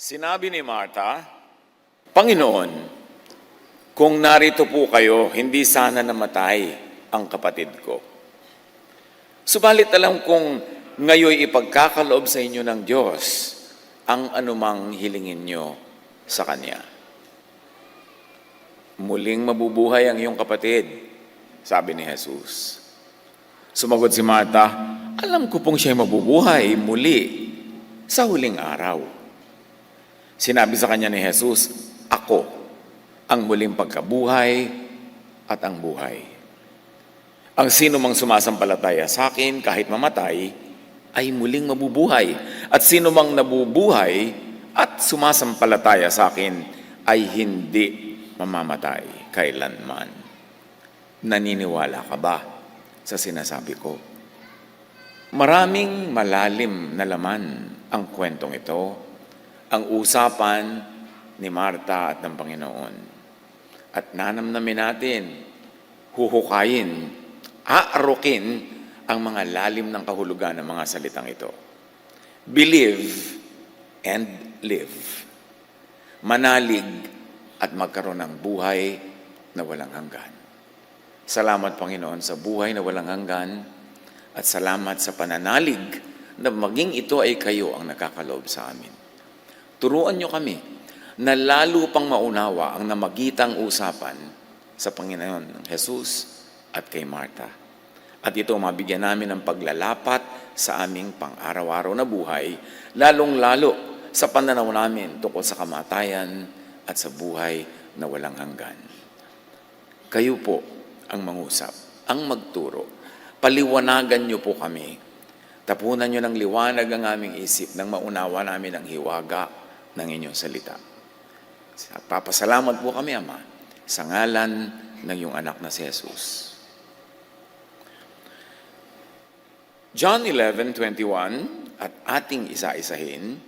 Sinabi ni Martha, Panginoon, kung narito po kayo, hindi sana namatay ang kapatid ko. Subalit alam kong ngayoy ipagkakaloob sa inyo ng Diyos ang anumang hilingin nyo sa Kanya. Muling mabubuhay ang iyong kapatid, sabi ni Jesus. Sumagot si Martha, alam ko pong siya'y mabubuhay muli sa huling araw. Sinabi sa kanya ni Jesus, ako ang muling pagkabuhay at ang buhay. Ang sino mang sumasampalataya sa akin kahit mamatay ay muling mabubuhay. At sino mang nabubuhay at sumasampalataya sa akin ay hindi mamamatay kailanman. Naniniwala ka ba sa sinasabi ko? Maraming malalim na laman ang kwentong ito. Ang usapan ni Martha at ng Panginoon. At nanamnamin natin, huhukayin, aarukin ang mga lalim ng kahulugan ng mga salitang ito. Believe and live. Manalig at magkaroon ng buhay na walang hanggan. Salamat, Panginoon, sa buhay na walang hanggan at salamat sa pananalig na maging ito ay kayo ang nakakaloob sa amin. Turuan niyo kami na lalo pang maunawa ang namagitang usapan sa Panginoon ng Jesus at kay Martha. At ito mabigyan namin ng paglalapat sa aming pang-araw-araw na buhay, lalong-lalo sa pananaw namin tungkol sa kamatayan at sa buhay na walang hanggan. Kayo po ang mangusap, ang magturo. Paliwanagan niyo po kami. Tapunan niyo ng liwanag ang aming isip nang maunawa namin ang hiwaga ng inyong salita. Papasalamat po kami, Ama, sa ngalan ng iyong anak na si Jesus. John 11:21, at ating isa-isahin,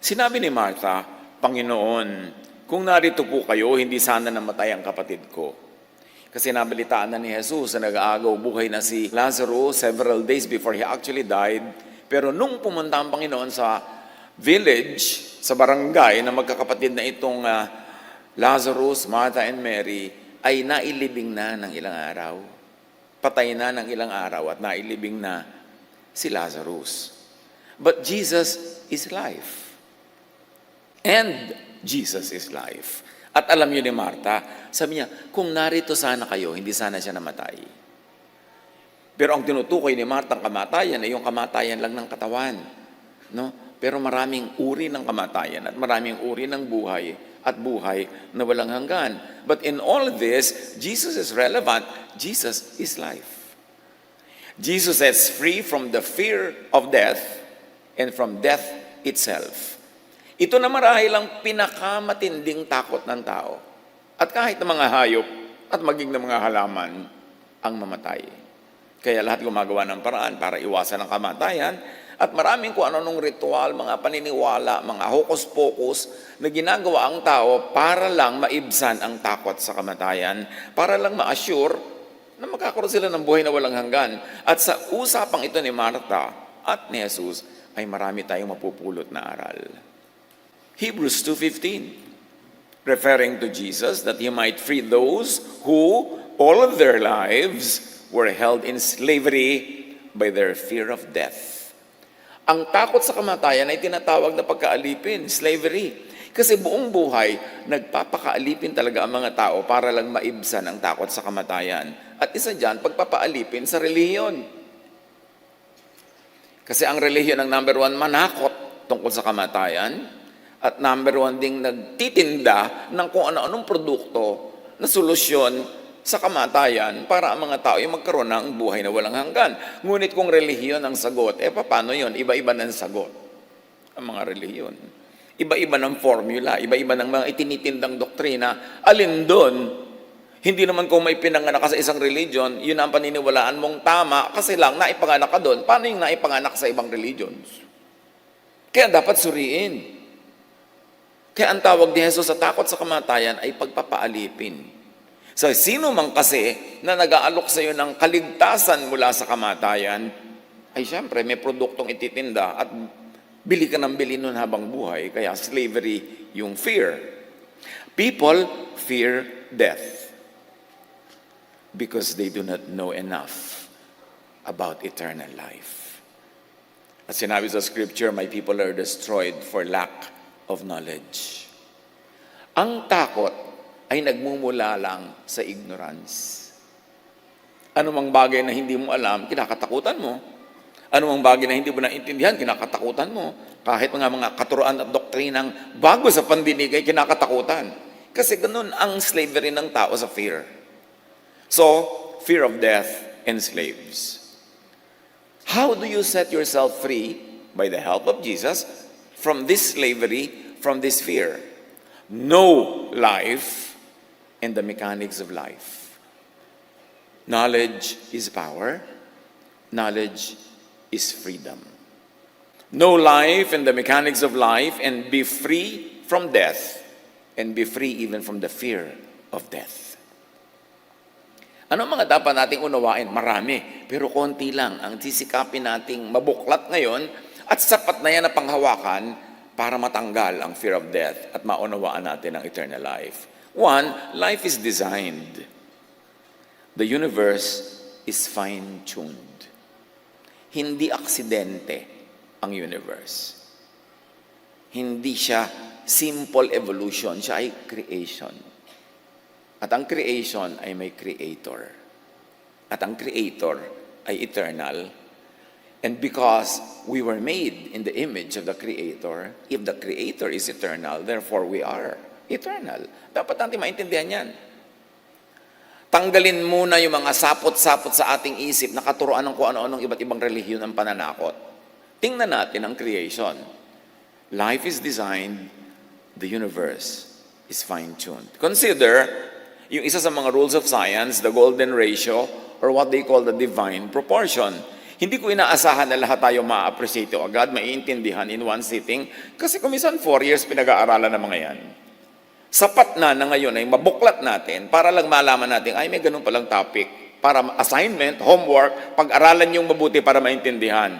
sinabi ni Martha, Panginoon, kung narito po kayo, hindi sana namatay ang kapatid ko. Kasi nabalitaan na ni Jesus na nag-aagaw buhay na si Lazarus several days before he actually died. Pero nung pumunta ang Panginoon sa village, sa barangay na magkakapatid na itong Lazarus, Martha, and Mary, ay nailibing na ng ilang araw. Patay na ng ilang araw at nailibing na si Lazarus. But Jesus is life. And Jesus is life. At alam niyo ni Martha, sabi niya, kung narito sana kayo, hindi sana siya namatay. Pero ang tinutukoy ni Martha ang kamatayan ay yung kamatayan lang ng katawan. No? Pero maraming uri ng kamatayan at maraming uri ng buhay at buhay na walang hanggan. But in all this, Jesus is relevant. Jesus is life. Jesus sets free from the fear of death and from death itself. Ito na marahil ang pinakamatinding takot ng tao. At kahit ng mga hayop at maging ng mga halaman ang mamatay. Kaya lahat gumagawa ng paraan para iwasan ang kamatayan. At maraming kung ano-anong ritual, mga paniniwala, mga hokus-pokus na ginagawa ang tao para lang maibsan ang takot sa kamatayan, para lang ma-assure na magkakaroon sila ng buhay na walang hanggan. At sa usapang ito ni Martha at ni Jesus ay marami tayong mapupulot na aral. Hebrews 2:15, referring to Jesus that He might free those who all of their lives were held in slavery by their fear of death. Ang takot sa kamatayan ay tinatawag na pagkaalipin, slavery. Kasi buong buhay, nagpapakaalipin talaga ang mga tao para lang maibsan ang takot sa kamatayan. At isa dyan, pagpapaalipin sa relihiyon. Kasi ang relihiyon ang number one manakot tungkol sa kamatayan. At number one ding nagtitinda ng kung ano-anong produkto na solusyon sa kamatayan para ang mga tao ay magkaroon ng buhay na walang hanggan. Ngunit kung relihiyon ang sagot, paano yun? Iba-iba ng sagot ang mga relihiyon. Iba-iba ng formula, iba-iba ng mga itinitindang doktrina. Alin doon, hindi naman kung may pinanganak ka sa isang religion, yun ang paniniwalaan mong tama kasi lang naipanganak ka doon. Paano yung naipanganak sa ibang religions? Kaya dapat suriin. Kaya ang tawag ni Jesus sa takot sa kamatayan ay pagpapaalipin. So, sino man kasi na nag-aalok sa iyo ng kaligtasan mula sa kamatayan, ay siyempre may produktong ititinda at Bili ka ng bili nun habang buhay, kaya slavery yung fear. People fear death because they do not know enough about eternal life. At sinabi sa scripture, my people are destroyed for lack of knowledge. Ang takot ay nagmumula lang sa ignorance. Anumang bagay na hindi mo alam, kinakatakutan mo. Anumang bagay na hindi mo naintindihan, kinakatakutan mo. Kahit mga katuruan at doktrinang bago sa pandinig ay kinakatakutan. Kasi ganun ang slavery ng tao sa fear. So, fear of death enslaves. How do you set yourself free by the help of Jesus from this slavery, from this fear? Know life and the mechanics of life. Knowledge is power. Knowledge is freedom. Know life and the mechanics of life and be free from death and be free even from the fear of death. Ano mga dapat nating unawain? Marami, pero konti lang ang sisikapin nating mabuklat ngayon at sapat na yan na panghawakan para matanggal ang fear of death at maunawaan natin ang eternal life. One, life is designed. The universe is fine-tuned. Hindi aksidente ang universe. Hindi siya simple evolution, siya ay creation. At ang creation ay may creator. At ang creator ay eternal. And because we were made in the image of the creator, if the creator is eternal, therefore we are eternal. Dapat natin maintindihan yan. Tanggalin muna yung mga sapot-sapot sa ating isip na katuruan ng kung ano-anong iba't ibang relihiyon ng pananakot. Tingnan natin ang creation. Life is designed, the universe is fine-tuned. Consider yung isa sa mga rules of science, the golden ratio, or what they call the divine proportion. Hindi ko inaasahan na lahat tayo ma-appreciate o agad, maiintindihan in one sitting, kasi kumisan 4 years pinag-aaralan ng mga yan. Sapat na ngayon ay mabuklat natin para lang malaman natin, ay may ganun palang topic. Para assignment, homework, pag-aralan yung mabuti para maintindihan.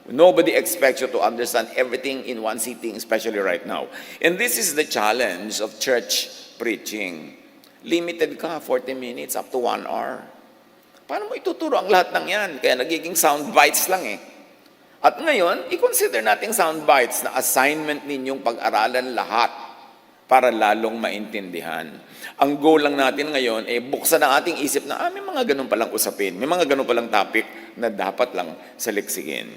Nobody expects you to understand everything in one sitting, especially right now. And this is the challenge of church preaching. Limited ka, 40 minutes up to 1 hour. Paano mo ituturo ang lahat ng yan? Kaya nagiging sound bites lang eh. At ngayon, i-consider natin sound bites na assignment ninyong pag-aralan lahat para lalong maintindihan. Ang goal lang natin ngayon ay buksan ang ating isip na may mga ganun palang usapin, may mga ganun palang topic na dapat lang saliksigin.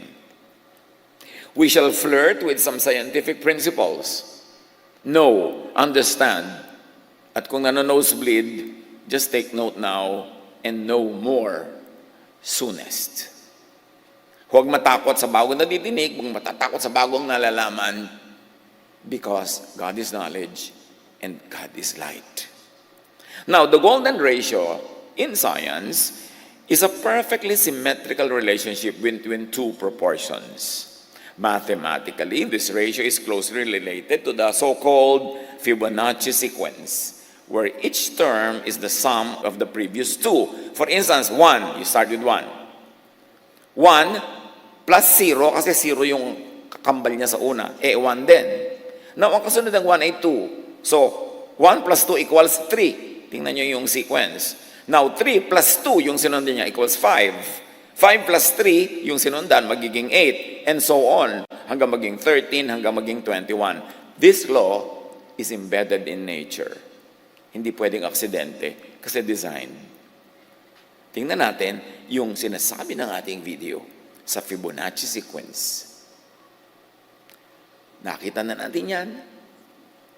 We shall flirt with some scientific principles. Know, understand, at kung nano-nosebleed, just take note now and know more soonest. Huwag matakot sa bagong nadidinig, huwag matatakot sa bagong nalalaman because God is knowledge and God is light. Now, the golden ratio in science is a perfectly symmetrical relationship between two proportions. Mathematically, this ratio is closely related to the so-called Fibonacci sequence, where each term is the sum of the previous two. For instance, 1, you start with 1. 1 plus 0, kasi 0 yung kakambal niya sa una, 1 din. Now, ang kasunod ng 1 ay 2. So, 1 plus 2 equals 3. Tingnan nyo yung sequence. Now, 3 plus 2, yung sinundan niya, equals 5. 5 plus 3, yung sinundan, magiging 8. And so on, hanggang maging 13, hanggang maging 21. This law is embedded in nature. Hindi pwedeng aksidente kasi design. Tingnan natin yung sinasabi ng ating video sa Fibonacci sequence. Nakita na natin yan.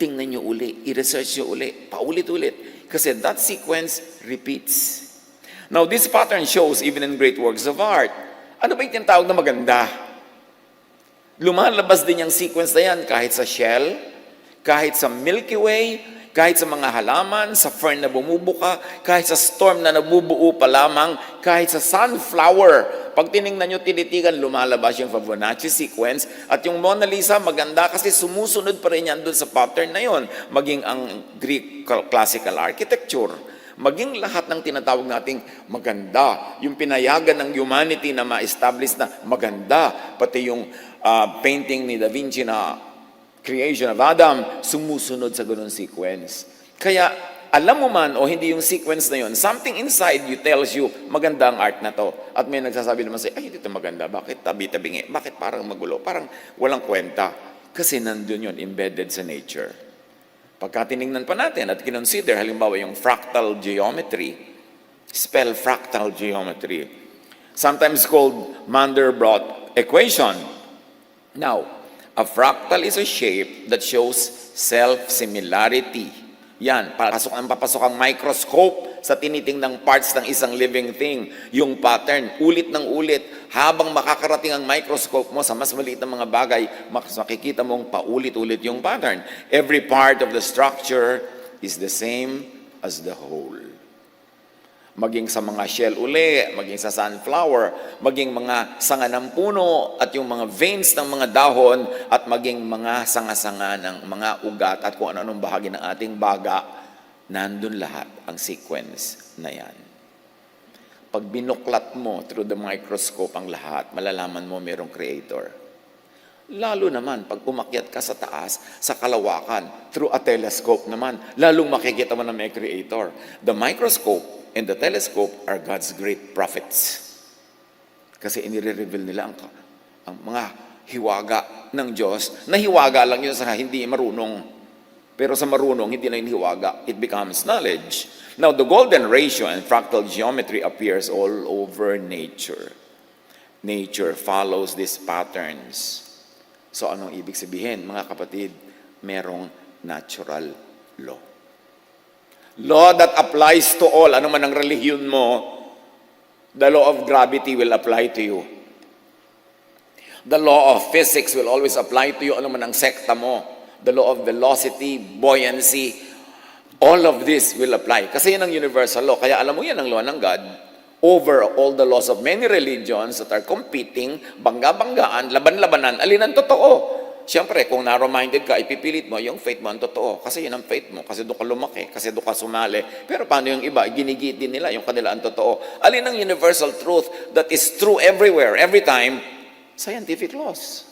Tingnan nyo uli, i-research nyo uli, paulit-ulit. Kasi that sequence repeats. Now, this pattern shows even in great works of art. Ano ba yung tinatawag na maganda? Lumalabas din yung sequence na yan kahit sa shell, kahit sa Milky Way, kahit sa mga halaman, sa fern na bumubuka, kahit sa storm na nabubuo pa lamang, kahit sa sunflower. Pag tinignan nyo, tinitigan, lumalabas yung Fibonacci sequence. At yung Mona Lisa, maganda kasi sumusunod pa rin yan doon sa pattern na yon. Maging ang Greek classical architecture. Maging lahat ng tinatawag nating maganda. Yung pinayagan ng humanity na ma-establish na maganda. Pati yung painting ni Da Vinci na creation of Adam, sumusunod sa ganun sequence. Kaya, alam mo man o hindi yung sequence na yun, something inside you tells you, maganda ang art na to. At may nagsasabi naman sa'yo, ay, hindi ito maganda. Bakit tabi-tabingi? Bakit parang magulo? Parang walang kwenta. Kasi nandun yun, embedded sa nature. Pagka tinignan pa natin at kinonsider, halimbawa yung fractal geometry, spell fractal geometry, sometimes called Mandelbrot equation. Now, a fractal is a shape that shows self-similarity. Yan, papasok ang microscope sa tinitingnang parts ng isang living thing. Yung pattern, ulit ng ulit, habang makakarating ang microscope mo sa mas maliit na mga bagay, makikita mong paulit-ulit yung pattern. Every part of the structure is the same as the whole. Maging sa mga shell uli, maging sa sunflower, maging mga sanga ng puno at yung mga veins ng mga dahon at maging mga sanga-sanga ng mga ugat at kung ano-anong bahagi ng ating baga, nandun lahat ang sequence na yan. Pag binuklat mo through the microscope ang lahat, malalaman mo mayroong creator. Lalo naman, pag umakyat ka sa taas, sa kalawakan, through a telescope naman, lalong makikita mo na may creator. The microscope and the telescope are God's great prophets. Kasi inire-reveal nila ang mga hiwaga ng Diyos, na hiwaga lang yun sa hindi marunong. Pero sa marunong, hindi na yung hiwaga. It becomes knowledge. Now, the golden ratio and fractal geometry appears all over nature. Nature follows these patterns. So, anong ibig sabihin, mga kapatid? Merong natural law. Law that applies to all. Ano man ang relihiyon mo, the law of gravity will apply to you. The law of physics will always apply to you. Ano man ang sekta mo. The law of velocity, buoyancy, all of this will apply. Kasi yan ang universal law. Kaya alam mo yan ang law ng God over all the laws of many religions that are competing, bangga-banggaan, laban-labanan, alin ang totoo. Siyempre, kung narrow-minded ka, ipipilit mo, yung faith mo ang totoo. Kasi yun ang faith mo. Kasi doon ka lumaki. Kasi doon ka sumali. Pero paano yung iba? Ginigit din nila yung kanila ang totoo. Alin ang universal truth that is true everywhere, every time? Scientific laws.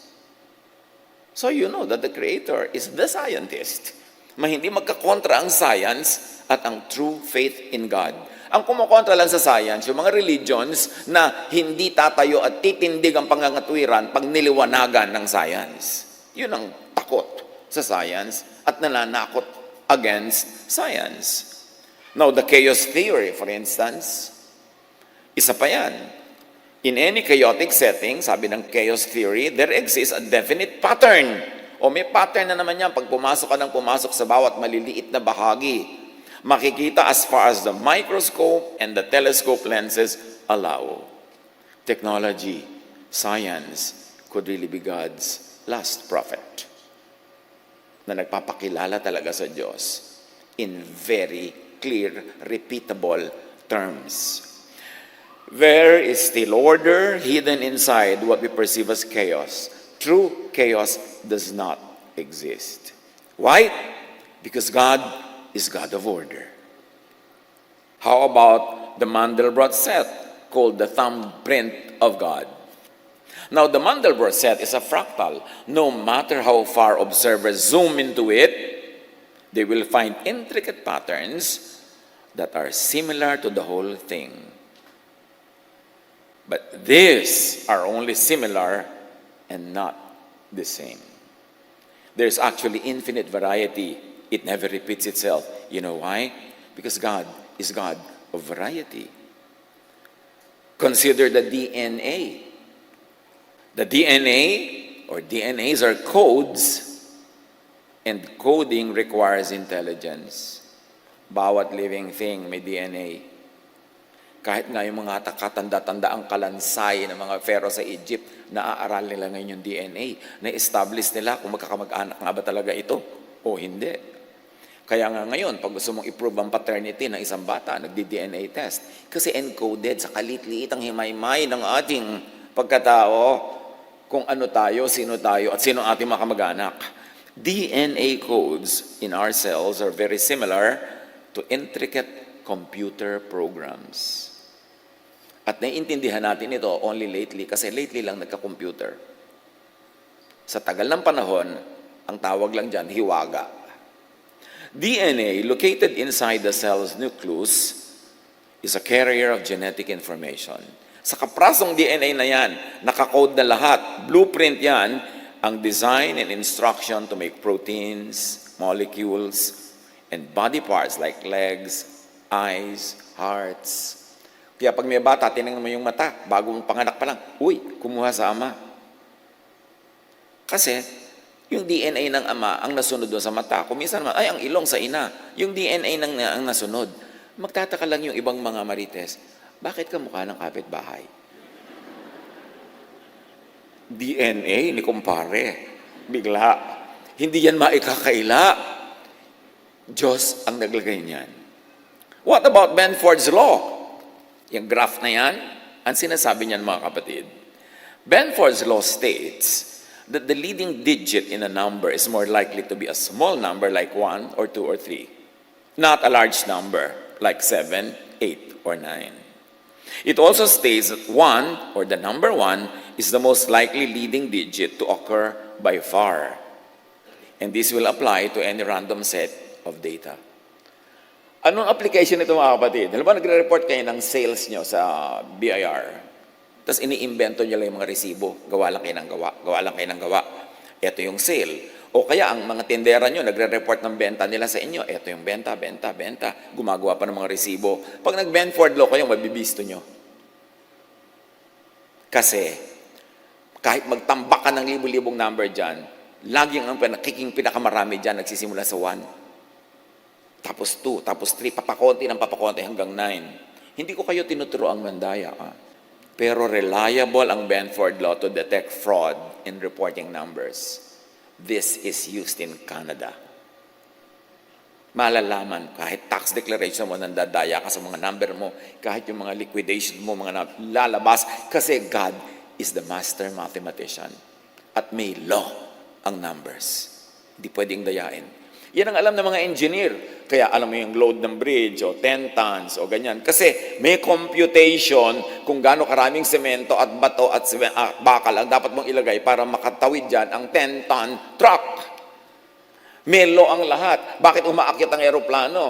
So you know that the Creator is the scientist. Hindi magkakontra ang science at ang true faith in God. Ang kumukontra lang sa science, yung mga religions na hindi tatayo at titindig ang pangangatwiran pag niliwanagan ng science. Yun ang takot sa science at nananakot against science. Now, the chaos theory, for instance, isa pa yan. In any chaotic setting, sabi ng chaos theory, there exists a definite pattern. O may pattern na naman yan pag pumasok ka ng pumasok sa bawat maliliit na bahagi. Makikita as far as the microscope and the telescope lenses allow. Technology, science could really be God's last prophet na nagpapakilala talaga sa Diyos in very clear, repeatable terms. There is still order hidden inside what we perceive as chaos. True chaos does not exist. Why? Because God is God of order. How about the Mandelbrot set called the thumbprint of God? Now, the Mandelbrot set is a fractal. No matter how far observers zoom into it, they will find intricate patterns that are similar to the whole thing. But these are only similar and not the same. There's actually infinite variety. It never repeats itself. You know why? Because God is God of variety. Consider the DNA. The DNA or DNAs are codes, and coding requires intelligence. Bawat living thing may DNA. Kahit nga yung mga katanda-tanda ang kalansay ng mga pharaoh sa Egypt, naaaral nila ngayon yung DNA. Na-establish nila kung magkakamag-anak nga ba talaga ito o hindi. Kaya nga ngayon, pag gusto mong i-prove ang paternity ng isang bata, nagdi-DNA test. Kasi encoded sa kalit-liit ang himaymay ng ating pagkatao, kung ano tayo, at sino ang ating mga kamag-anak. DNA codes in our cells are very similar to intricate computer programs. At naiintindihan natin ito only lately, kasi lately lang nagka-computer. Sa tagal ng panahon, ang tawag lang dyan, hiwaga. DNA located inside the cell's nucleus is a carrier of genetic information. Sa kaprasong DNA na yan, nakakode na lahat. Blueprint yan, ang design and instruction to make proteins, molecules, and body parts like legs, eyes, hearts. Kaya pag may bata, tinignan mo yung mata, bagong panganak pa lang, uy, kumuha sa ama. Kasi, yung DNA ng ama ang nasunod doon sa mata. Kung minsan naman, ay, ang ilong sa ina. Yung DNA ang nasunod. Magtataka lang yung ibang mga marites, bakit ka mukha ng kapitbahay? DNA ni kumpare. Bigla. Hindi yan maikakaila. Diyos ang naglagay niyan. What about Benford's Law? Yung graph na yan, ang sinasabi niyan mga kapatid. Benford's Law states that the leading digit in a number is more likely to be a small number like 1 or 2 or 3, not a large number like 7, 8, or 9. It also states that 1, or the number 1, is the most likely leading digit to occur by far. And this will apply to any random set of data. Anong application nito mga kapatid? Halimbawa, nagre-report kayo ng sales nyo sa BIR. Tapos iniimbento nyo lang yung mga resibo. Gawa lang kayo ng gawa. Gawa lang kayo ng gawa. Ito yung sale. O kaya ang mga tindera nyo, nagre-report ng benta nila sa inyo. Ito yung benta, benta, benta. Gumagawa pa ng mga resibo. Pag nag-Benford Law kayo, mabibisto nyo. Kasi, kahit magtambak ka ng libu-libong number dyan, lagi ang pinakamarami dyan, nagsisimula sa 1. Tapos 2, tapos 3, papakonti ng papakonti hanggang 9. Hindi ko kayo tinuturo ang mandaya. Pero reliable ang Benford Law to detect fraud in reporting numbers. This is used in Canada. Malalaman, kahit tax declaration mo, nandadaya ka sa mga number mo, kahit yung mga liquidation mo, mga lalabas, kasi God is the master mathematician. At may law ang numbers. Hindi pwedeng dayain. Yan ang alam ng mga engineer. Kaya alam mo yung load ng bridge, o 10 tons, o ganyan. Kasi may computation kung gaano karaming semento at bato at bakal ang dapat mong ilagay para makatawid dyan ang 10-ton truck. May law ang lahat. Bakit umaakyat ang aeroplano?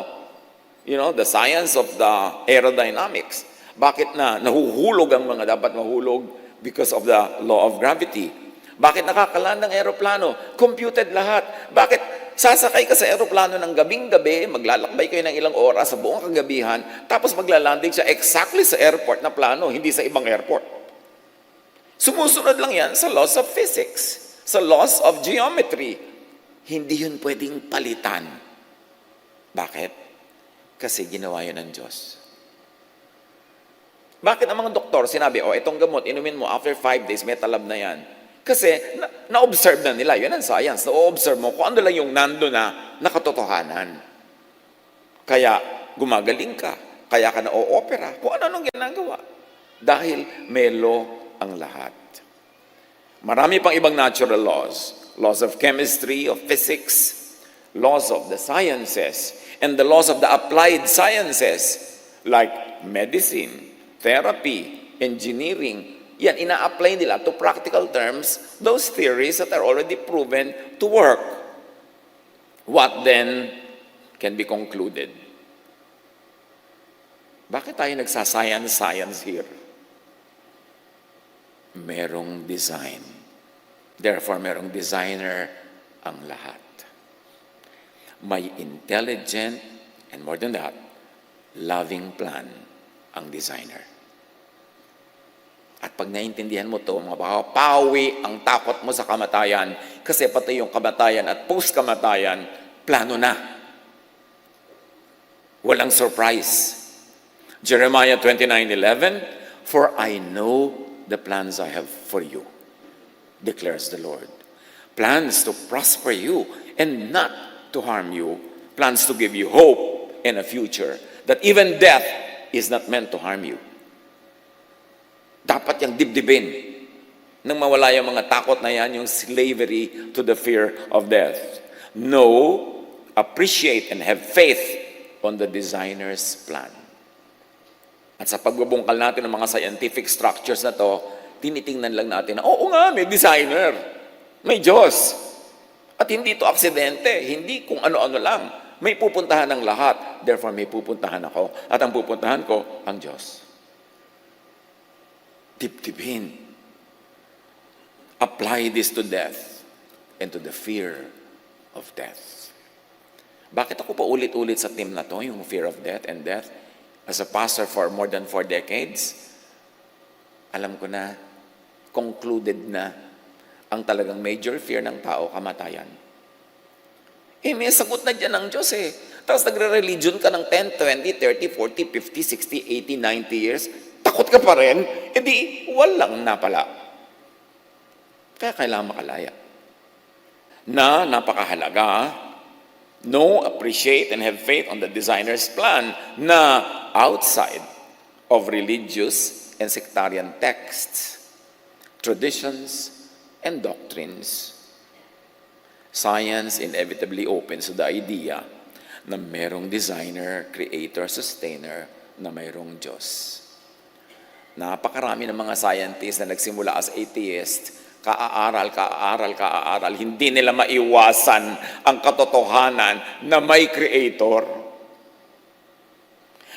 You know, the science of the aerodynamics. Bakit nahuhulog ang mga dapat mahulog? Because of the law of gravity. Bakit nakakaland ng aeroplano? Computed lahat. Bakit sasakay ka sa aeroplano ng gabing-gabi, maglalakbay kayo ng ilang oras sa buong kagabihan, tapos maglalanding siya exactly sa airport na plano, hindi sa ibang airport. Sumusunod lang yan sa laws of physics, sa laws of geometry. Hindi yun pwedeng palitan. Bakit? Kasi ginawa yun ng Diyos. Bakit ang mga doktor sinabi, itong gamot, inumin mo, after 5 days, may talab na yan. Kasi na-observe na nila. Yun ang science. Na-observe mo kung ano lang yung nando na nakatotohanan. Kaya gumagaling ka. Kaya ka na-o-opera. Kung ano-anong ginagawa. Dahil may law ang lahat. Marami pang ibang natural laws. Laws of chemistry, of physics, laws of the sciences, and the laws of the applied sciences like medicine, therapy, engineering. Yan, ina-apply nila to practical terms those theories that are already proven to work. What then can be concluded? Bakit tayo nagsascience here? Merong design. Therefore, merong designer ang lahat. May intelligent, and more than that, loving plan ang designer. At pag naintindihan mo ito, pawi ang takot mo sa kamatayan, kasi pati yung kamatayan at post-kamatayan, plano na. Walang surprise. Jeremiah 29:11, "For I know the plans I have for you, declares the Lord. Plans to prosper you and not to harm you. Plans to give you hope and a future, that even death is not meant to harm you." Dapat yung dibdibin nang mawala yung mga takot na yan, yung slavery to the fear of death. Know, appreciate, and have faith on the designer's plan. At sa pagbubungkal natin ng mga scientific structures na to, tinitingnan lang natin na, oo nga, may designer. May Diyos. At hindi ito aksidente, hindi kung ano-ano lang. May pupuntahan ng lahat, therefore may pupuntahan ako. At ang pupuntahan ko, ang Diyos. Tip-tipin. Apply this to death and to the fear of death. Bakit ako pa ulit-ulit sa team na to, yung fear of death and death? As a pastor for more than 4 decades, alam ko na, concluded na, ang talagang major fear ng tao, kamatayan. May sagot na dyan ng Diyos eh. Tapos nagre-religion ka ng 10, 20, 30, 40, 50, 60, 80, 90 years, takot ka pa rin, edi walang napala. Kaya kailangan makalaya. Na napakahalaga, know, appreciate, and have faith on the designer's plan na outside of religious and sectarian texts, traditions, and doctrines. Science inevitably opens to the idea na mayroong designer, creator, sustainer, na mayroong Diyos. Napakarami ng mga scientists na nagsimula as atheist, kaaral, hindi nila maiwasan ang katotohanan na may creator.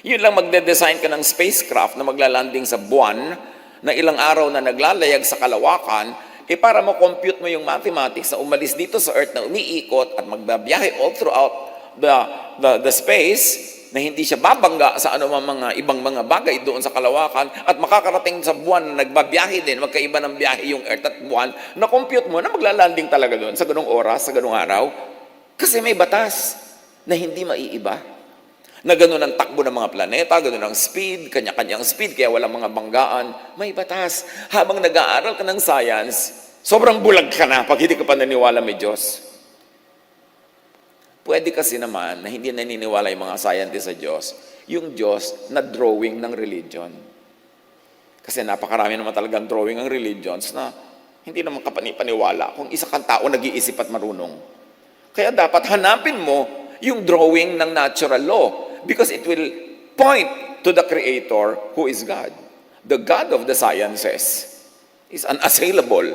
Yun lang magde-design ka ng spacecraft na maglalanding sa buwan, na ilang araw na naglalayag sa kalawakan, para makompute mo yung mathematics na umalis dito sa Earth na umiikot at magbabiyahe all throughout the space, na hindi siya babangga sa anumang mga ibang mga bagay doon sa kalawakan, at makakarating sa buwan na nagbabiyahe din, magkaiba ng biyahe yung Earth at buwan, na-compute mo na maglalanding talaga doon sa ganung oras, sa ganung araw. Kasi may batas na hindi maiiba. Na ganun ang takbo ng mga planeta, ganun ang speed, kanya-kanyang speed, kaya walang mga banggaan. May batas. Habang nag-aaral ka ng science, sobrang bulag ka na pag hindi ka pa naniwala may Diyos. Pwede kasi naman na hindi naniniwala yung mga scientists sa Diyos, yung Diyos na drawing ng religion. Kasi napakarami naman talagang drawing ng religions na hindi naman kapani-paniwala kung isa kang tao nag-iisip at marunong. Kaya dapat hanapin mo yung drawing ng natural law, because it will point to the Creator who is God. The God of the sciences is unassailable.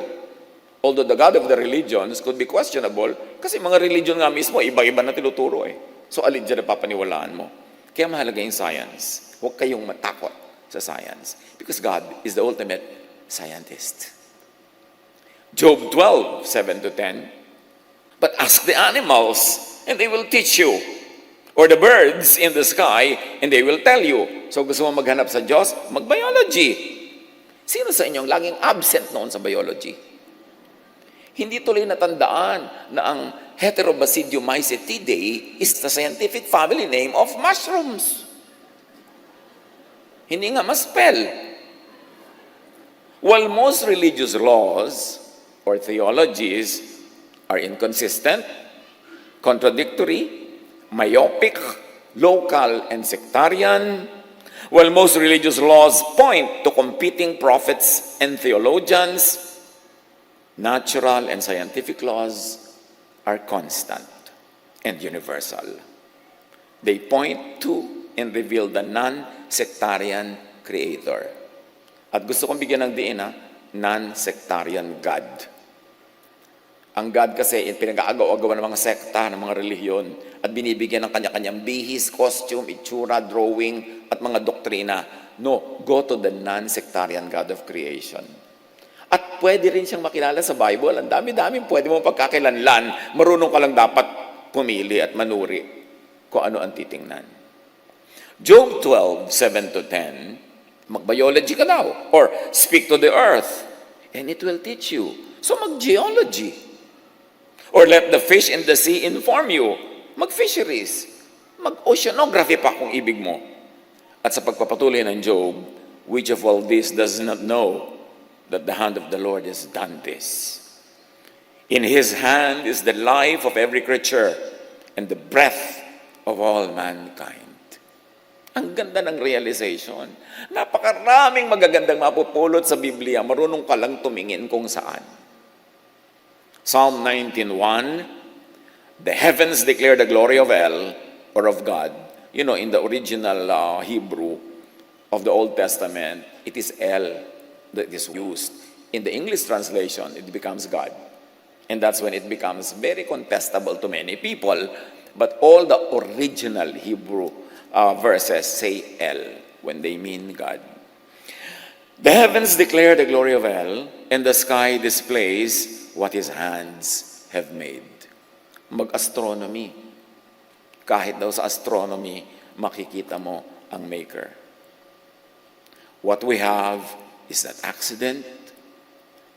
Although the God of the religions could be questionable, kasi mga religion nga mismo, iba-iba na tinuturo eh. So alin dyan na papaniwalaan mo? Kaya mahalaga yung science. Huwag kayong matakot sa science, because God is the ultimate scientist. Job 12, 7-10. But ask the animals, and they will teach you. Or the birds in the sky, and they will tell you. So gusto mo maghanap sa Diyos? Mag-biology. Sino sa inyong laging absent noon sa biology? Hindi tuloy natandaan na ang Heterobasidiomycetidae is the scientific family name of mushrooms. Hindi nga ma-spell. While most religious laws or theologies are inconsistent, contradictory, myopic, local, and sectarian, while most religious laws point to competing prophets and theologians, natural and scientific laws are constant and universal. They point to and reveal the non-sectarian Creator. At gusto kong bigyan ng diin, non-sectarian God. Ang God kasi, pinag-aagaw-agawan ng mga sekta, ng mga relihiyon, at binibigyan ng kanya-kanyang bihis, costume, itsura, drawing, at mga doktrina. No, go to the non-sectarian God of creation. At pwede rin siyang makilala sa Bible. Ang dami-dami pwede mo pagkakilanlan. Marunong ka lang dapat pumili at manuri kung ano ang titingnan. Job 12, 7-10, mag-biology ka daw. Or speak to the earth, and it will teach you. So mag-geology. Or let the fish in the sea inform you. Mag-fisheries. Mag-oceanography pa kung ibig mo. At sa pagpapatuloy ng Job, which of all this does not know that the hand of the Lord has done this? In His hand is the life of every creature and the breath of all mankind. Ang ganda ng realization. Napakaraming magagandang mapupulot sa Biblia. Marunong ka lang tumingin kung saan. Psalm 19:1, the heavens declare the glory of El, or of God. You know, in the original Hebrew of the Old Testament, it is El that is used. In the English translation, it becomes God. And that's when it becomes very contestable to many people. But all the original Hebrew verses say El when they mean God. The heavens declare the glory of El, and the sky displays what His hands have made. Mag-astronomy. Kahit daw sa astronomy, makikita mo ang Maker. What we have is not accident,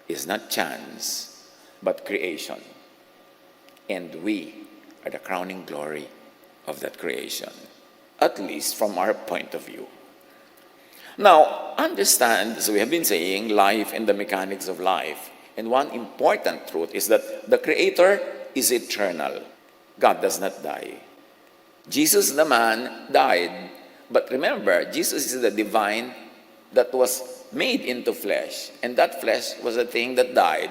is not chance, but creation. And we are the crowning glory of that creation, at least from our point of view. Now, understand, as we have been saying, life and the mechanics of life. And one important truth is that the Creator is eternal. God does not die. Jesus, the man, died. But remember, Jesus is the divine that was made into flesh. And that flesh was a thing that died,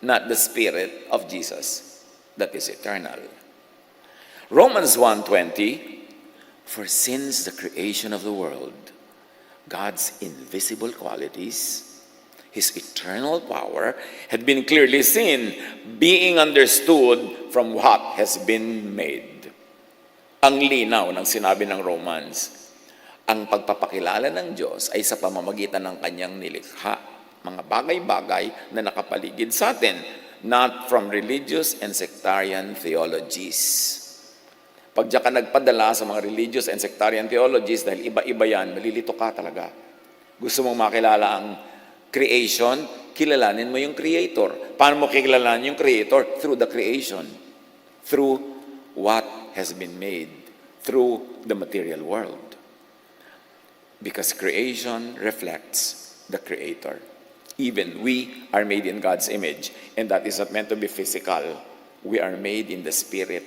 not the spirit of Jesus that is eternal. Romans 1:20, for since the creation of the world, God's invisible qualities, His eternal power, had been clearly seen, being understood from what has been made. Ang linaw ng sinabi ng Romans, ang pagpapakilala ng Diyos ay sa pamamagitan ng Kanyang nilikha, mga bagay-bagay na nakapaligid sa atin, not from religious and sectarian theologies. Pag diyan ka nagpadala sa mga religious and sectarian theologies, dahil iba-iba yan, malilito ka talaga. Gusto mong makilala ang creation, kilalanin mo yung Creator. Paano mo kilalanin yung Creator? Through the creation. Through what has been made. Through the material world. Because creation reflects the Creator. Even we are made in God's image. And that is not meant to be physical. We are made in the Spirit,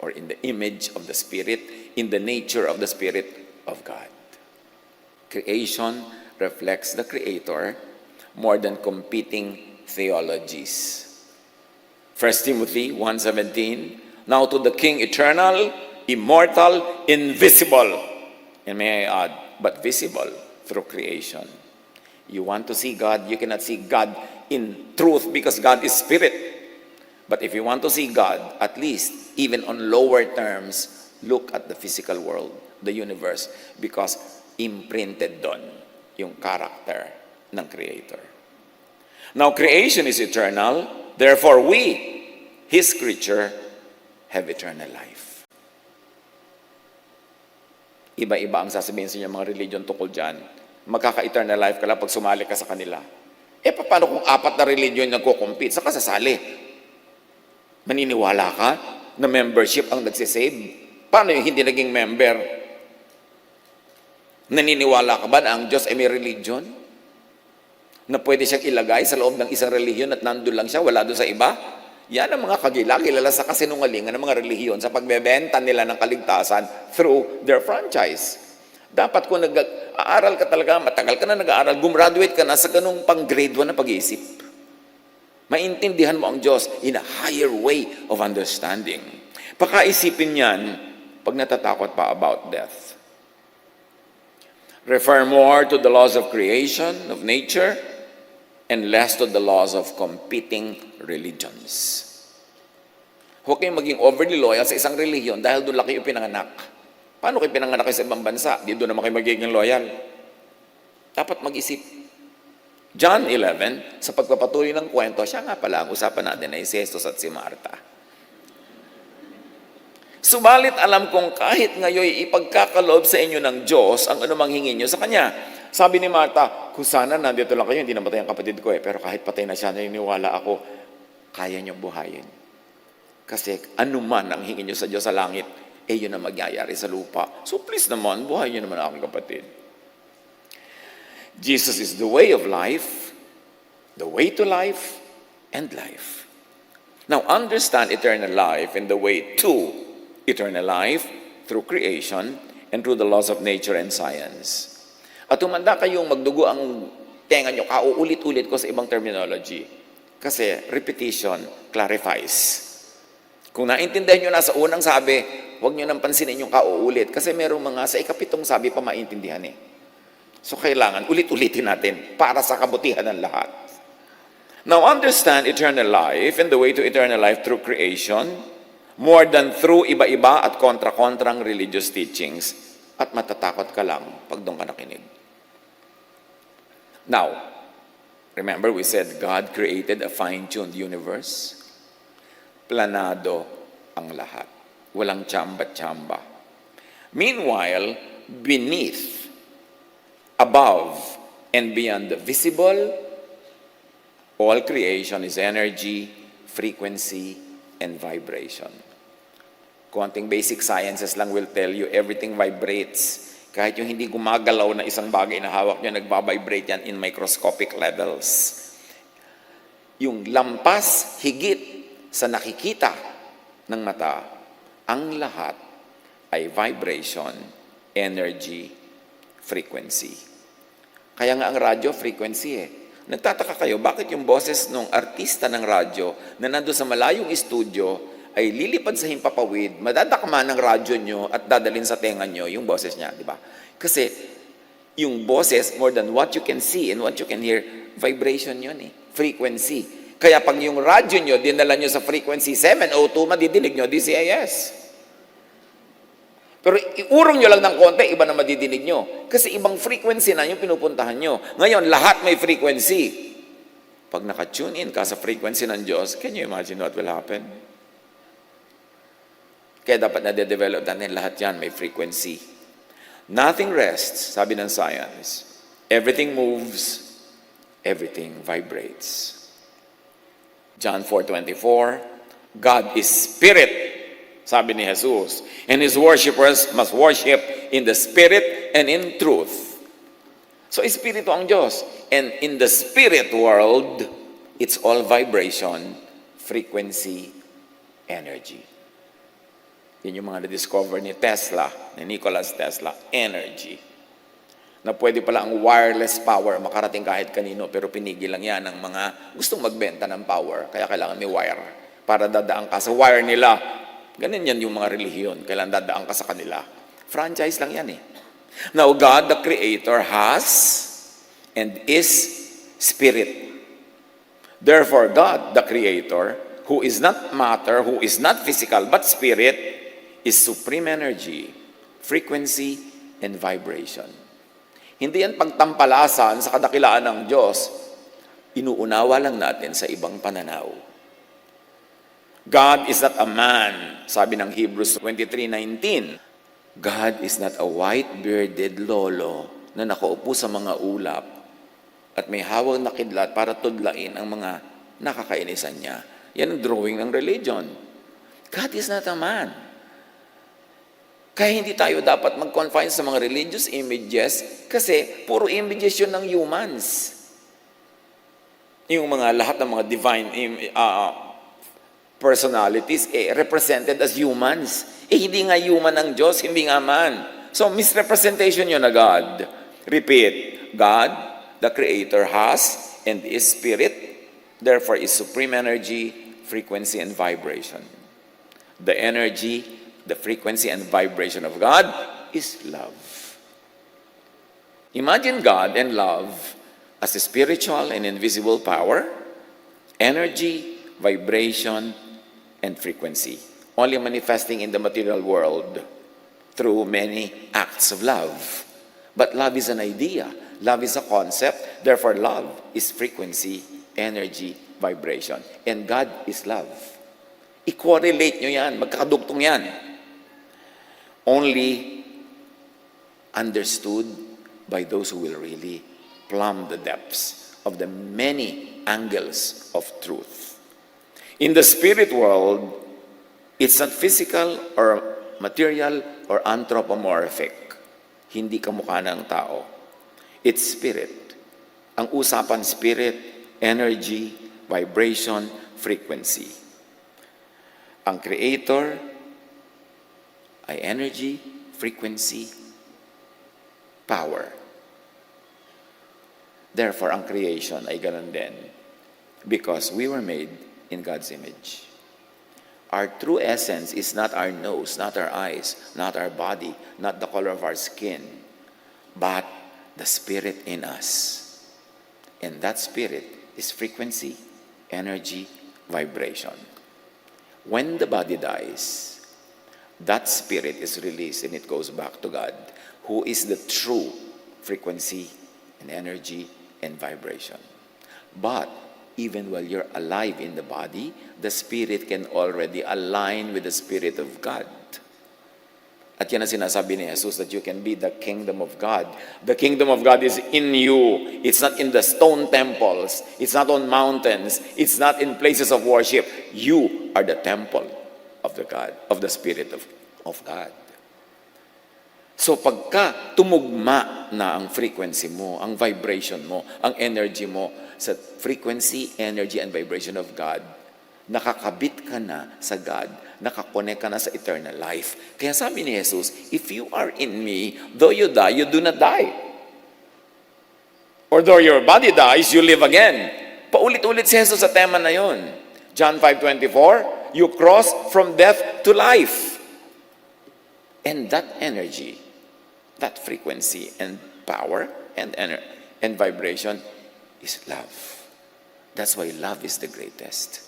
or in the image of the Spirit, in the nature of the Spirit of God. Creation reflects the Creator more than competing theologies. 1 Timothy 1:17, now to the King eternal, immortal, invisible, and may I add, but visible through creation. You want to see God, you cannot see God in truth because God is Spirit. But if you want to see God, at least, even on lower terms, look at the physical world, the universe, because imprinted doon yung character ng Creator. Now, creation is eternal, therefore we, His creature, have eternal life. Iba-iba ang sasabihin sa inyo mga religion tukol dyan. Magkaka-eternal life ka lang pag sumali ka sa kanila. Paano kung 4 na religion nagko-compete? Saka sasali? Maniniwala ka na membership ang nagsisave? Paano yung hindi naging member? Naniniwala ka ba na ang Diyos ay may religion? Na pwede siyang ilagay sa loob ng isang relihiyon at nandun lang siya, wala doon sa iba? Yan ang mga kilala sa kasinungalingan ng mga relihiyon sa pagbebenta nila ng kaligtasan through their franchise. Dapat kung nag-aaral ka talaga, matagal ka na nag-aaral, gumraduate ka na sa ganung pang grade 1 na pag-iisip. Maintindihan mo ang Diyos in a higher way of understanding. Pakaisipin yan pag natatakot pa about death. Refer more to the laws of creation, of nature, and less to the laws of competing religions. Huwag kayong maging overly loyal sa isang relihiyon dahil doon lang kayo pinanganak. Paano kayo pinanganak sa ibang bansa? Di doon naman kayo magiging loyal. Dapat mag-isip. John 11, sa pagpapatuloy ng kwento, siya nga pala ang usapan natin ay si Jesus at si Marta. Subalit alam kong kahit ngayon ipagkakaloob sa inyo ng Diyos ang anumang hingin nyo sa Kanya. Sabi ni Marta, kung sana nandito lang kayo, hindi namatay ang kapatid ko pero kahit patay na siya, naniniwala ako, kaya nyo buhayin. Kasi anuman ang hingin nyo sa Diyos sa langit, yun ang magyayari sa lupa. So please naman, buhayin nyo naman ang aking kapatid. Jesus is the way of life, the way to life, and life. Now, understand eternal life and the way to eternal life through creation and through the laws of nature and science. At tumanda kayong magdugo ang tenga nyo, kauulit-ulit ko sa ibang terminology. Kasi repetition clarifies. Kung naintindihan nyo na sa unang sabi, huwag nyo nang pansinin yung kauulit. Kasi merong mga sa ikapitong sabi pa maintindihan So, kailangan ulit-ulitin natin para sa kabutihan ng lahat. Now understand eternal life and the way to eternal life through creation, more than through iba-iba at kontra-kontrang religious teachings. At matatakot ka lang pag doon ka nakinig. Now, remember we said God created a fine-tuned universe? Planado ang lahat. Walang tsamba-tsamba. Meanwhile, beneath, above, and beyond the visible, all creation is energy, frequency, and vibration. Konting basic sciences lang will tell you everything vibrates. Kahit yung hindi gumagalaw na isang bagay na hawak nyo, nagbabibrate yan in microscopic levels. Yung lampas, higit sa nakikita ng mata, ang lahat ay vibration, energy, frequency. Kaya nga ang radyo, frequency eh. Nagtataka kayo, bakit yung boses ng artista ng radyo na nandun sa malayong studio ay lilipad sa himpapawid, madadakma ng radyo nyo at dadalhin sa tenga nyo yung boses niya, di ba? Kasi yung boses, more than what you can see and what you can hear, vibration yun eh, frequency. Kaya pag yung radyo nyo, dinala nyo sa frequency 702, madidinig nyo DCIS. Pero iurong nyo lang ng konti, iba na madidinig nyo. Kasi ibang frequency na yung pinupuntahan nyo. Ngayon, lahat may frequency. Pag naka-tune in ka sa frequency ng Diyos, can you imagine what will happen? Kaya dapat na-develop natin lahat yan, may frequency. Nothing rests, sabi ng science. Everything moves, everything vibrates. John 4:24, God is spirit, sabi ni Jesus, and His worshipers must worship in the Spirit and in truth. So, Espiritu ang Diyos. And in the spirit world, it's all vibration, frequency, energy. Yun yung mga na-discover ni Tesla, ni Nikola Tesla, energy. Na pwede pala ang wireless power makarating kahit kanino, pero pinigil lang yan ng mga gustong magbenta ng power. Kaya kailangan may wire para dadaan ka sa wire nila. Ganun yan yung mga relihiyon. Kailan dadaan ka sa kanila. Franchise lang yan eh. Now, God, the Creator, has and is Spirit. Therefore, God, the Creator, who is not matter, who is not physical, but Spirit, is supreme energy, frequency, and vibration. Hindi yan pagtampalasan sa kadakilaan ng Diyos. Inuunawa lang natin sa ibang pananaw. God is not a man, sabi ng Hebrews 23:19. God is not a white-bearded lolo na nakaupo sa mga ulap at may hawak na kidlat para tudlain ang mga nakakainisan niya. Yan ang drawing ng religion. God is not a man. Kaya hindi tayo dapat mag-confine sa mga religious images kasi puro images yun ng humans. Yung mga lahat ng mga divine personalities represented as humans. Hindi nga human ang Diyos, hindi nga man. So, misrepresentation yun na God. Repeat, God, the Creator, has and is Spirit, therefore is supreme energy, frequency, and vibration. The energy, the frequency, and vibration of God is love. Imagine God and love as a spiritual and invisible power, energy, vibration, and frequency, only manifesting in the material world through many acts of love. But love is an idea. Love is a concept. Therefore, love is frequency, energy, vibration. And God is love. I-correlate nyo yan. Magkakadugtong yan. Only understood by those who will really plumb the depths of the many angles of truth. In the spirit world, it's not physical or material or anthropomorphic. Hindi kamukha ng tao. It's spirit. Ang usapan spirit, energy, vibration, frequency. Ang creator ay energy, frequency, power. Therefore, ang creation ay ganun din. Because we were made in God's image. Our true essence is not our nose, not our eyes, not our body, not the color of our skin, but the spirit in us. And that spirit is frequency, energy, vibration. When the body dies, that spirit is released and it goes back to God, who is the true frequency and energy and vibration. But even while you're alive in the body, the spirit can already align with the Spirit of God. At yan ang sinasabi ni Jesus, that you can be the kingdom of God. The kingdom of God is in you. It's not in the stone temples. It's not on mountains. It's not in places of worship. You are the temple of the Spirit of God. So pagka tumugma na ang frequency mo, ang vibration mo, ang energy mo sa frequency, energy, and vibration of God, nakakabit ka na sa God, nakakonek ka na sa eternal life. Kaya sabi ni Jesus, if you are in me, though you die, you do not die. Or though your body dies, you live again. Paulit-ulit si Jesus sa tema na yon. John 5:24, you cross from death to life. And that energy, that frequency and power and vibration is love. That's why love is the greatest.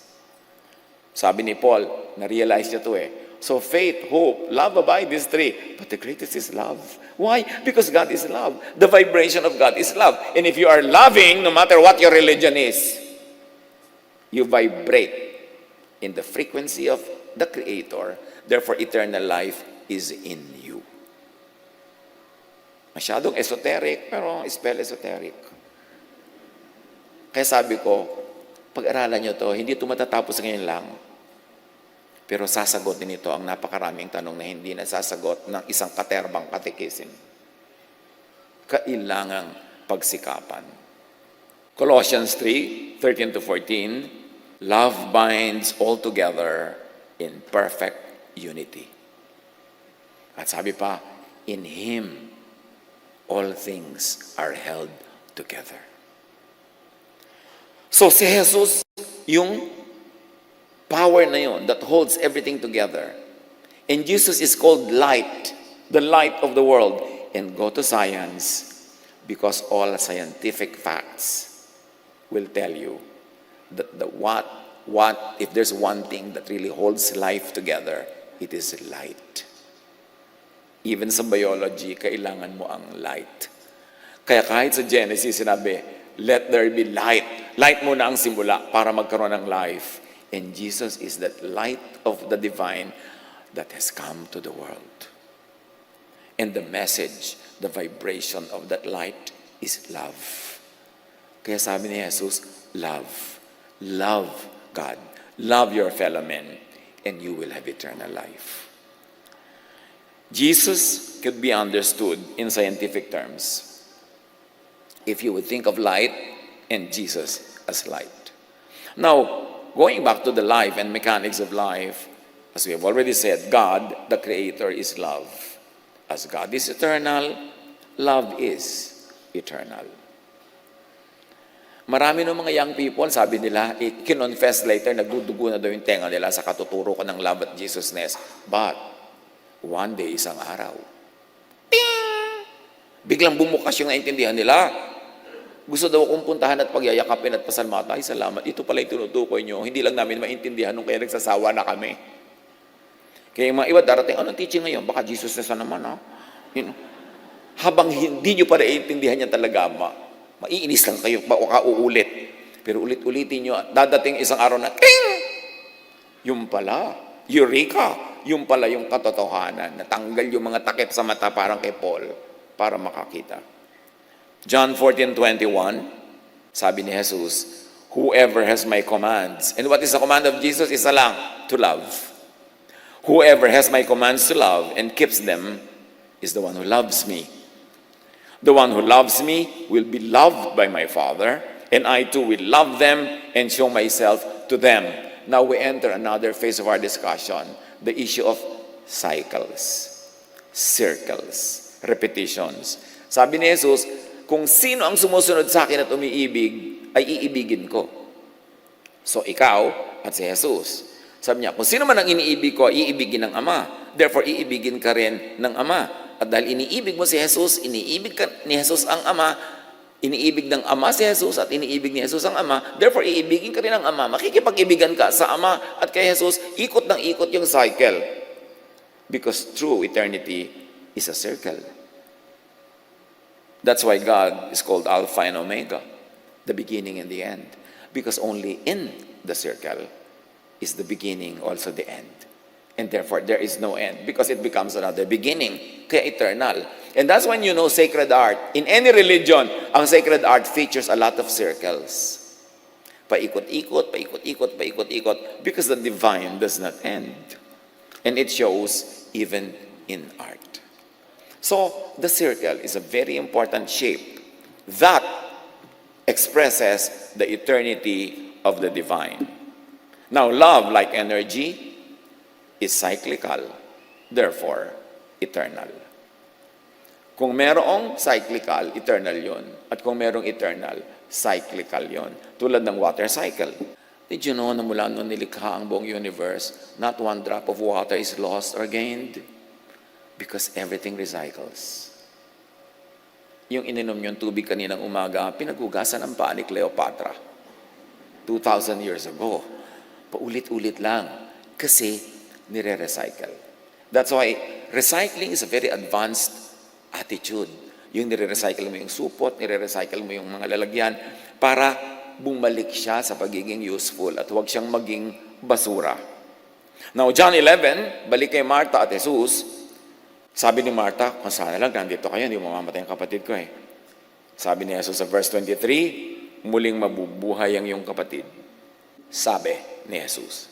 Sabi ni Paul, na-realize niya to So faith, hope, love abide, these three. But the greatest is love. Why? Because God is love. The vibration of God is love. And if you are loving, no matter what your religion is, you vibrate in the frequency of the Creator. Therefore, eternal life is in you. Masyadong esoteric, pero spell esoteric. Kaya sabi ko, pag-aralan nyo to, hindi ito matatapos ngayon lang. Pero sasagot din ito ang napakaraming tanong na hindi nasasagot ng isang katerbang katikisim. Kailangang pagsikapan. Colossians 3:13-14, love binds all together in perfect unity. At sabi pa, in Him, all things are held together. So si Jesus, yung power na yun that holds everything together. And Jesus is called light, the light of the world. And go to science, because all scientific facts will tell you that if there's one thing that really holds life together, it is light. Even sa biology, kailangan mo ang light. Kaya kahit sa Genesis, sinabi, let there be light. Light muna ang simula para magkaroon ng life. And Jesus is that light of the divine that has come to the world. And the message, the vibration of that light is love. Kaya sabi ni Jesus, love. Love God. Love your fellow men, and you will have eternal life. Jesus could be understood in scientific terms if you would think of light and Jesus as light. Now, going back to the life and mechanics of life, as we have already said, God, the Creator, is love. As God is eternal, love is eternal. Marami ng mga young people, sabi nila, kinonfess later, nagdudugo na daw yung tenga nila sa katuturo ko ng love at Jesusness. But, one day, isang araw, ting! Biglang bumukas yung naintindihan nila. Gusto daw akong puntahan at pagyayakapin at pasalmata. Ay, salamat. Ito pala yung tinutukoy nyo. Hindi lang namin maintindihan nung kaya nagsasawa na kami. Kaya yung mga iba darating, anong teaching ngayon? Baka Jesus na naman, ha? Habang hindi nyo pa naiintindihan niya talaga, maiinis lang kayo, baka uulit. Pero ulit-ulitin nyo, dadating isang araw na, ting! Yung pala, eureka! Yung pala yung katotohanan. Natanggal yung mga takip sa mata parang kay Paul para makakita. John 14:21, sabi ni Jesus, whoever has my commands. And what is the command of Jesus? Isa lang, to love. Whoever has my commands to love and keeps them is the one who loves me. The one who loves me will be loved by my Father, and I too will love them and show myself to them. Now we enter another phase of our discussion, the issue of cycles, circles, repetitions. Sabi ni Jesus, kung sino ang sumusunod sa akin at umiibig, ay iibigin ko. So ikaw at si Jesus. Sabi niya, kung sino man ang iniibig ko, iibigin ng Ama. Therefore, iibigin ka rin ng Ama. At dahil iniibig mo si Jesus, iniibig ka ni Jesus ang Ama, Iniibig ng Ama si Jesus at iniibig ni Jesus ang Ama. Therefore, iibigin ka rin ng Ama. Makikipag-ibigan ka sa Ama at kay Jesus. Ikot ng ikot yung cycle. Because true eternity is a circle. That's why God is called Alpha and Omega, the beginning and the end. Because only in the circle is the beginning, also the end. And therefore, there is no end because it becomes another beginning, kaya eternal. And that's when you know sacred art. In any religion, ang sacred art features a lot of circles. Paikot-ikot, paikot-ikot, paikot-ikot, because the divine does not end. And it shows even in art. So, the circle is a very important shape that expresses the eternity of the divine. Now, love, like energy, is cyclical, therefore, eternal. Kung merong cyclical, eternal yon. At kung merong eternal, cyclical yon. Tulad ng water cycle. Did you know na mula noon nilikha ang buong universe, not one drop of water is lost or gained? Because everything recycles. Yung ininom yung tubig kaninang umaga, pinagugasan ang paa ni Cleopatra. 2,000 years ago. Paulit-ulit lang. Kasi nire-recycle. That's why recycling is a very advanced attitude. Yung nire-recycle mo yung supot, nire-recycle mo yung mga lalagyan para bumalik siya sa pagiging useful at huwag siyang maging basura. Now, John 11, balik kay Martha at Jesus, sabi ni Martha, kung sana lang nandito kayo, hindi mo mamamatay ang kapatid ko eh. Sabi ni Jesus sa verse 23, muling mabubuhay ang iyong kapatid. Sabi ni Jesus.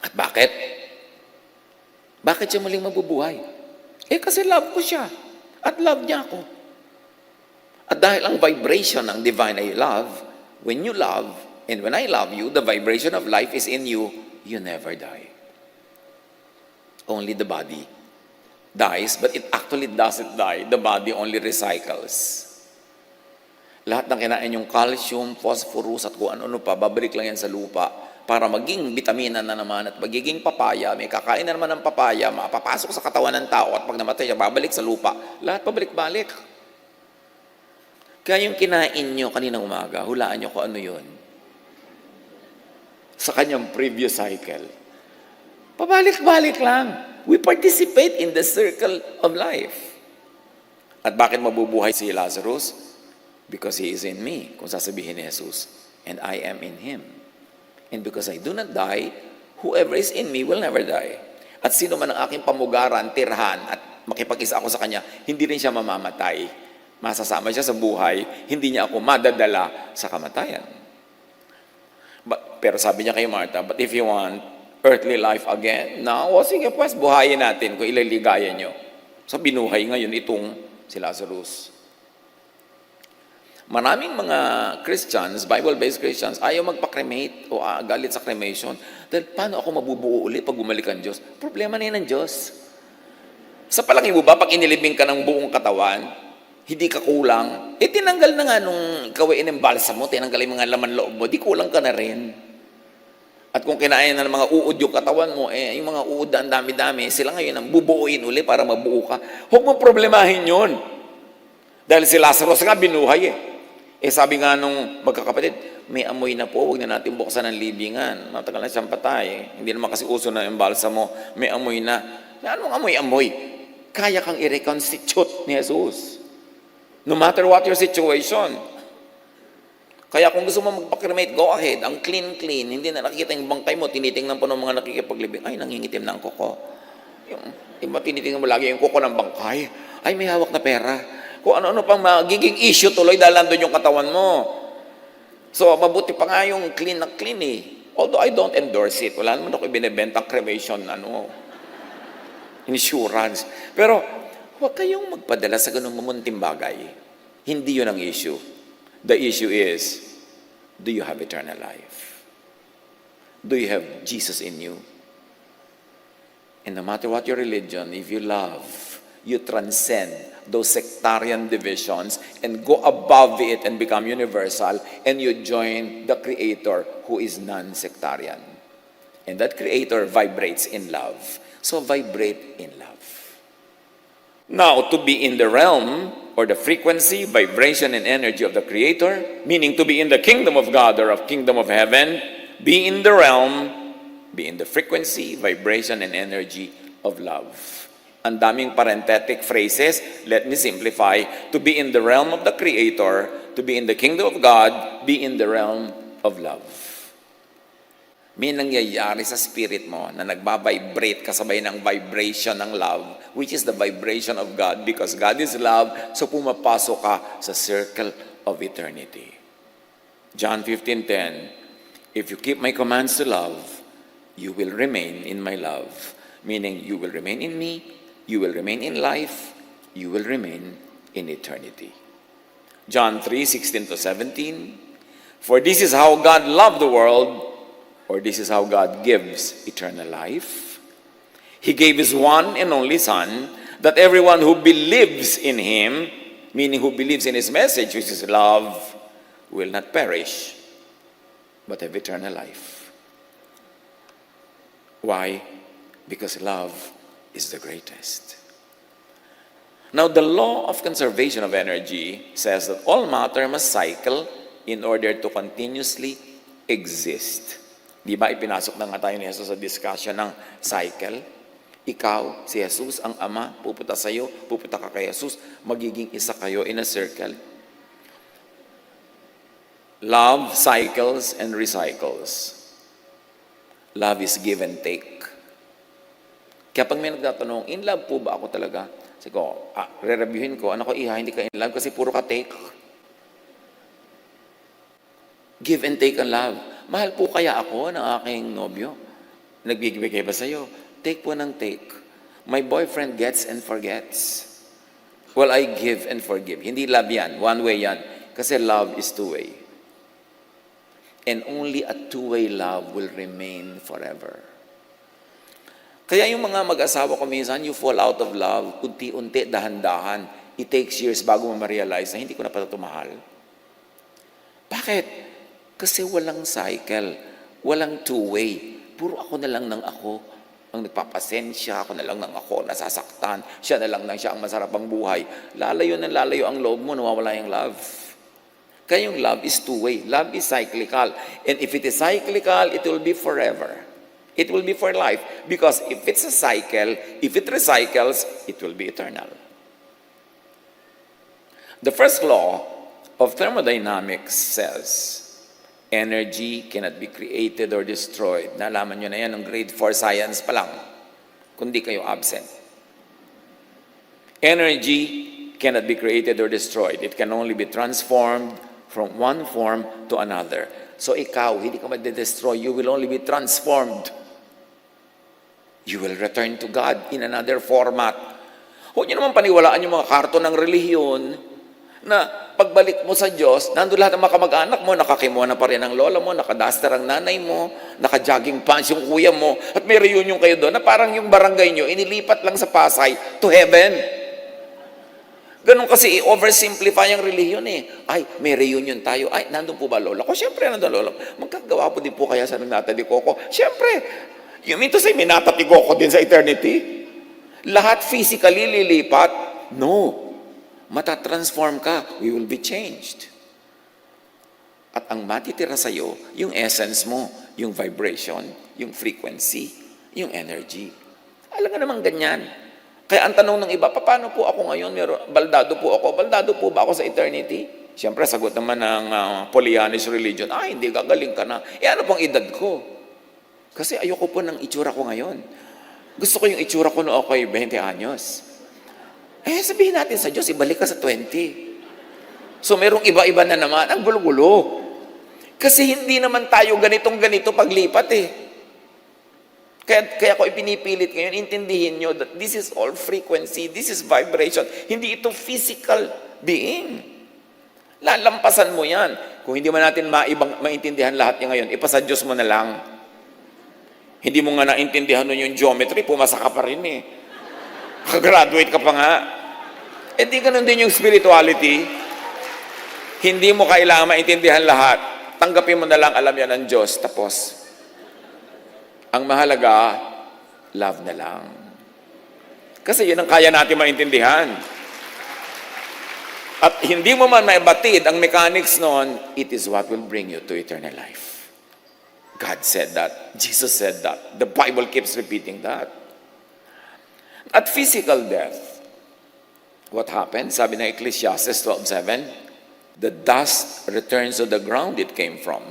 At bakit? Bakit siya muling mabubuhay? Kasi love ko siya. At love niya ako. At dahil ang vibration ng divine ay love, when you love, and when I love you, the vibration of life is in you, you never die. Only the body dies, but it actually doesn't die. The body only recycles. Lahat ng kinain yung calcium, phosphorus, at kung ano-ano pa, babalik lang yan sa lupa para maging vitamina na naman at magiging papaya. May kakain na naman ng papaya, mapapasok sa katawan ng tao at pag namatay siya, babalik sa lupa. Lahat pabalik-balik. Kaya yung kinain nyo kaninang umaga, hulaan nyo kung ano yun. Sa kanyang previous cycle. Pabalik-balik lang. We participate in the circle of life. At bakit mabubuhay si Lazarus? Because he is in me, kung sasabihin ni Jesus. And I am in him. And because I do not die, whoever is in me will never die. At sino man ang aking pamugaran, tirhan, at makipag-isa ako sa kanya, hindi rin siya mamamatay. Masasama siya sa buhay, hindi niya ako madadala sa kamatayan. Pero sabi niya kay Martha, but if you want earthly life again, now, sige pues, buhayin natin kung ilaligaya niyo. So binuhay ngayon itong si Lazarus. Maraming mga Christians, Bible-based Christians, ayaw magpa-cremate o galit sa cremation. Dahil paano ako mabubuo ulit pag bumalik ang Diyos? Problema na yun ng Diyos. Sa palagay mo ba, pag inilibing ka ng buong katawan, hindi ka kulang, tinanggal na nga nung ikaw ay inimbalsa mo, tinanggal yung mga laman loob mo, di kulang ka na rin. At kung kinain na ng mga uod yung katawan mo, yung mga uod ang dami-dami, sila ngayon ang bubuuin uli para mabuo ka. Huwag mo problemahin yun. Dahil si Lazarus nga binuhay eh. Sabi nga nung magkakapatid, may amoy na po, huwag na natin buksan ang libingan. Matagal na siyang patay. Hindi naman kasi uso na yung balsa mo, may amoy na. Anong amoy-amoy? Kaya kang i-reconstitute ni Jesus. No matter what your situation. Kaya kung gusto mo magpa-cremate, go ahead. Ang clean-clean, hindi na nakikita yung bangkay mo, tinitingnan po ng mga nakikipaglibing, ay, nangingitim na ang kuko. Yung iba tinitingnan mo lagi yung kuko ng bangkay, ay, may hawak na pera. Kung ano-ano pang magiging issue tuloy dahil nandun yung katawan mo. So, mabuti pa nga yung clean na clean eh. Although I don't endorse it. Wala naman ako ibinibenta cremation, insurance. Pero, huwag kayong magpadala sa ganung mamunting bagay. Hindi yun ang issue. The issue is, do you have eternal life? Do you have Jesus in you? And no matter what your religion, if you love, you transcend those sectarian divisions and go above it and become universal, and you join the Creator who is non-sectarian. And that Creator vibrates in love. So vibrate in love. Now, to be in the realm or the frequency, vibration, and energy of the Creator, meaning to be in the kingdom of God or of kingdom of heaven, be in the realm, be in the frequency, vibration, and energy of love. Ang daming parenthetic phrases. Let me simplify. To be in the realm of the Creator, to be in the kingdom of God, be in the realm of love. May nangyayari sa spirit mo na nagbabibrate kasabay ng vibration ng love, which is the vibration of God, because God is love, so pumapasok ka sa circle of eternity. John 15:10, if you keep my commands to love, you will remain in my love. Meaning, you will remain in me, you will remain in life, you will remain in eternity. John 3:16-17, for this is how God loved the world, or this is how God gives eternal life. He gave His one and only Son, that everyone who believes in Him, meaning who believes in His message, which is love, will not perish, but have eternal life. Why? Because love is the greatest. Now, the law of conservation of energy says that all matter must cycle in order to continuously exist. Di ba ipinasok na nga tayo ni Jesus sa discussion ng cycle? Ikaw, si Jesus, ang Ama, pupunta sa iyo, pupunta ka kay Jesus, magiging isa kayo in a circle. Love cycles and recycles. Love is give and take. Kaya pag may nagtatanong, in love po ba ako talaga? Sabi ko, re-reviewin ko, ano ko, hindi ka in love kasi puro ka take. Give and take ang love. Mahal po kaya ako ng aking nobyo? Nagbibigay ba sa'yo? Take po ng take. My boyfriend gets and forgets. Well, I give and forgive. Hindi love yan. One way yan. Kasi love is two-way. And only a two-way love will remain forever. Kaya yung mga mag-asawa ko minsan, you fall out of love, unti-unti, dahan-dahan. It takes years bago mo ma-realize na hindi ko na pala tumahal. Bakit? Kasi walang cycle, walang two-way. Puro ako na lang ng ako ang nagpapasensya, ako na lang ng ako nasasaktan, siya na lang siya ang masarap ang buhay. Lalayo ang loob mo, nawawala yung love. Kaya yung love is two-way. Love is cyclical. And if it is cyclical, it will be forever. It will be for life. Because if it's a cycle, if it recycles, it will be eternal. The first law of thermodynamics says, energy cannot be created or destroyed. Nalaman nyo na yan ng grade 4 science pa lang, kundi kayo absent. Energy cannot be created or destroyed. It can only be transformed from one form to another. So ikaw, hindi ka madedestroy. You will only be transformed. You will return to God in another format. Huwag nyo naman paniwalaan yung mga karton ng relihiyon na pagbalik mo sa Diyos, nandun lahat ng mga kamag-anak mo, nakakimuha na pa rin ang lola mo, nakadaster ang nanay mo, naka-jogging pants yung kuya mo, at may reunion kayo doon na parang yung barangay nyo, inilipat lang sa Pasay to heaven. Ganun kasi i-oversimplify ang relihiyon eh. Ay, may reunion tayo. Ay, nandun po ba lola ko? Siyempre, nandun lola ko. Magkagawa po din po kaya sa Natali Coco. Siyempre, you mean to say, may Natali Coco din sa eternity? Lahat physically lilipat? No. Matatransform ka, we will be changed. At ang matitira sa iyo, yung essence mo, yung vibration, yung frequency, yung energy. Alam nga naman ganyan. Kaya ang tanong ng iba, paano po ako ngayon? Baldado po ako. Baldado po ba ako sa eternity? Siyempre, sagot naman ng Pollyannish religion, hindi, gagaling ka na. Ano pang edad ko? Kasi ayoko po ng itsura ko ngayon. Gusto ko yung itsura ko noong ako'y 20 anyos. Sabihin natin sa Diyos, ibalik ka sa 20. So, merong iba-iba na naman. Ang gulo-gulo. Kasi hindi naman tayo ganitong-ganito paglipat eh. Kaya ko ipinipilit ngayon, intindihin nyo that this is all frequency, this is vibration. Hindi ito physical being. Lalampasan mo yan. Kung hindi man natin maintindihan lahat niya ngayon, ipasa Diyos mo na lang. Hindi mo nga naintindihan nun yung geometry, pumasa ka pa rin eh. Kaka-graduate ka pa nga. Di ganun din yung spirituality. Hindi mo kailangan maintindihan lahat. Tanggapin mo na lang, alam yan ng Diyos. Tapos, ang mahalaga, love na lang. Kasi yun ang kaya natin maintindihan. At hindi mo man maibatid ang mechanics noon, it is what will bring you to eternal life. God said that. Jesus said that. The Bible keeps repeating that. At physical death, what happened? Sabi ng Ecclesiastes 12:7, the dust returns to the ground it came from.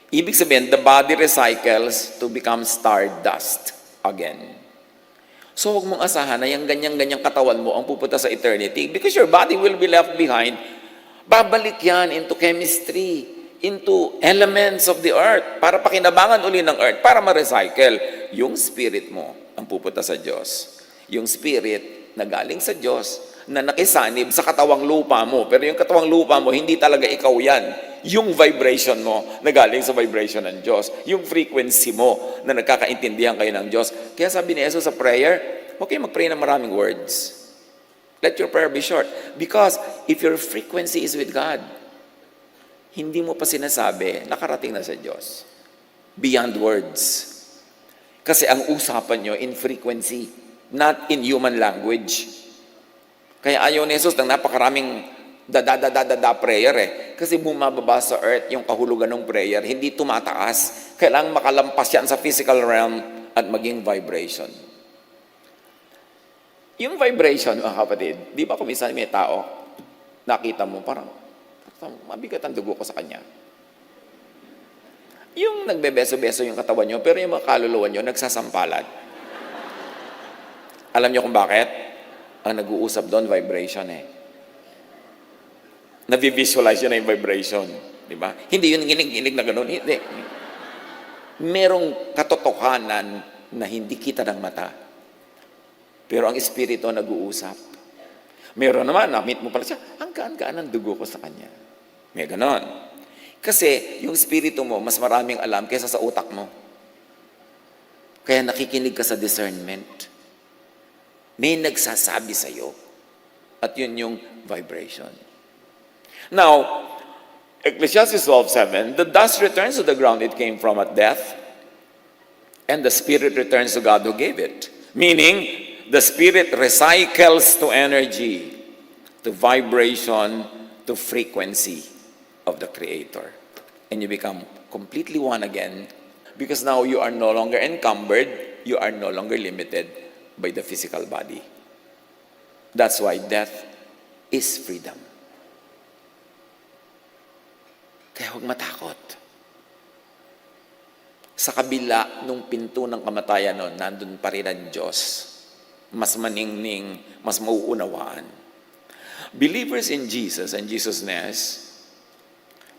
Ibig sabihin, the body recycles to become stardust again. So huwag mong asahan na yung ganyang-ganyang katawan mo ang pupunta sa eternity because your body will be left behind. Babalik yan into chemistry, into elements of the earth para pakinabangan uli ng earth, para ma-recycle. Yung spirit mo ang pupunta sa Diyos. Yung spirit na galing sa Diyos na nakisanib sa katawang lupa mo. Pero yung katawang lupa mo, hindi talaga ikaw yan. Yung vibration mo na galing sa vibration ng Diyos. Yung frequency mo na nagkakaintindihan kayo ng Diyos. Kaya sabi ni Jesus sa prayer, huwag kayo mag-pray ng maraming words. Let your prayer be short. Because if your frequency is with God, hindi mo pa sinasabi, nakarating na sa Diyos. Beyond words. Kasi ang usapan nyo in frequency, not in human language. Kaya ayaw ni Jesus ng napakaraming prayer Kasi bumababa sa earth yung kahulugan ng prayer, hindi tumataas. Kailangang makalampas yan sa physical realm at maging vibration. Yung vibration, mga kapatid, di ba kung minsan may tao, nakita mo, parang mabigat ang dugo ko sa kanya. Yung nagbebeso-beso yung katawan nyo, pero yung mga kaluluwa nyo, nagsasampalan. Alam nyo kung bakit? Ang nag-uusap doon, vibration Nabivisualize yun na yung vibration. Di ba? Hindi yun ginig-ginig na gano'n. Hindi. Merong katotohanan na hindi kita ng mata. Pero ang espiritu nag-uusap. Meron naman, na-meet mo pala siya, ang gaan-gaan ang dugo ko sa kanya. May gano'n. Kasi yung espiritu mo, mas maraming alam kaysa sa utak mo. Kaya nakikinig ka sa discernment. May nagsasabi sa'yo. At yun yung vibration. Now, Ecclesiastes 12:7, the dust returns to the ground it came from at death, and the spirit returns to God who gave it. Meaning, the spirit recycles to energy, to vibration, to frequency of the Creator. And you become completely one again because now you are no longer encumbered, you are no longer limited by the physical body. That's why death is freedom. Kaya huwag matakot. Sa kabila nung pinto ng kamatayan nun, nandun pa rin ang Diyos. Mas maningning, mas mauunawaan. Believers in Jesus and Jesus-ness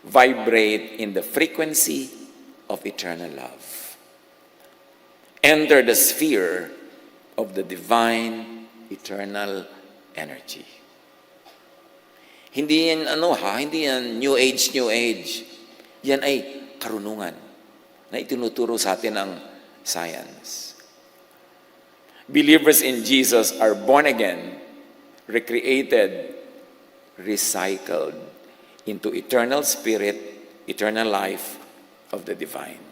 vibrate in the frequency of eternal love. Enter the sphere of the divine eternal energy. Hindi yan hindi yan new age. Yan ay karunungan na itinuturo sa atin ng science. Believers in Jesus are born again, recreated, recycled into eternal spirit, eternal life of the divine.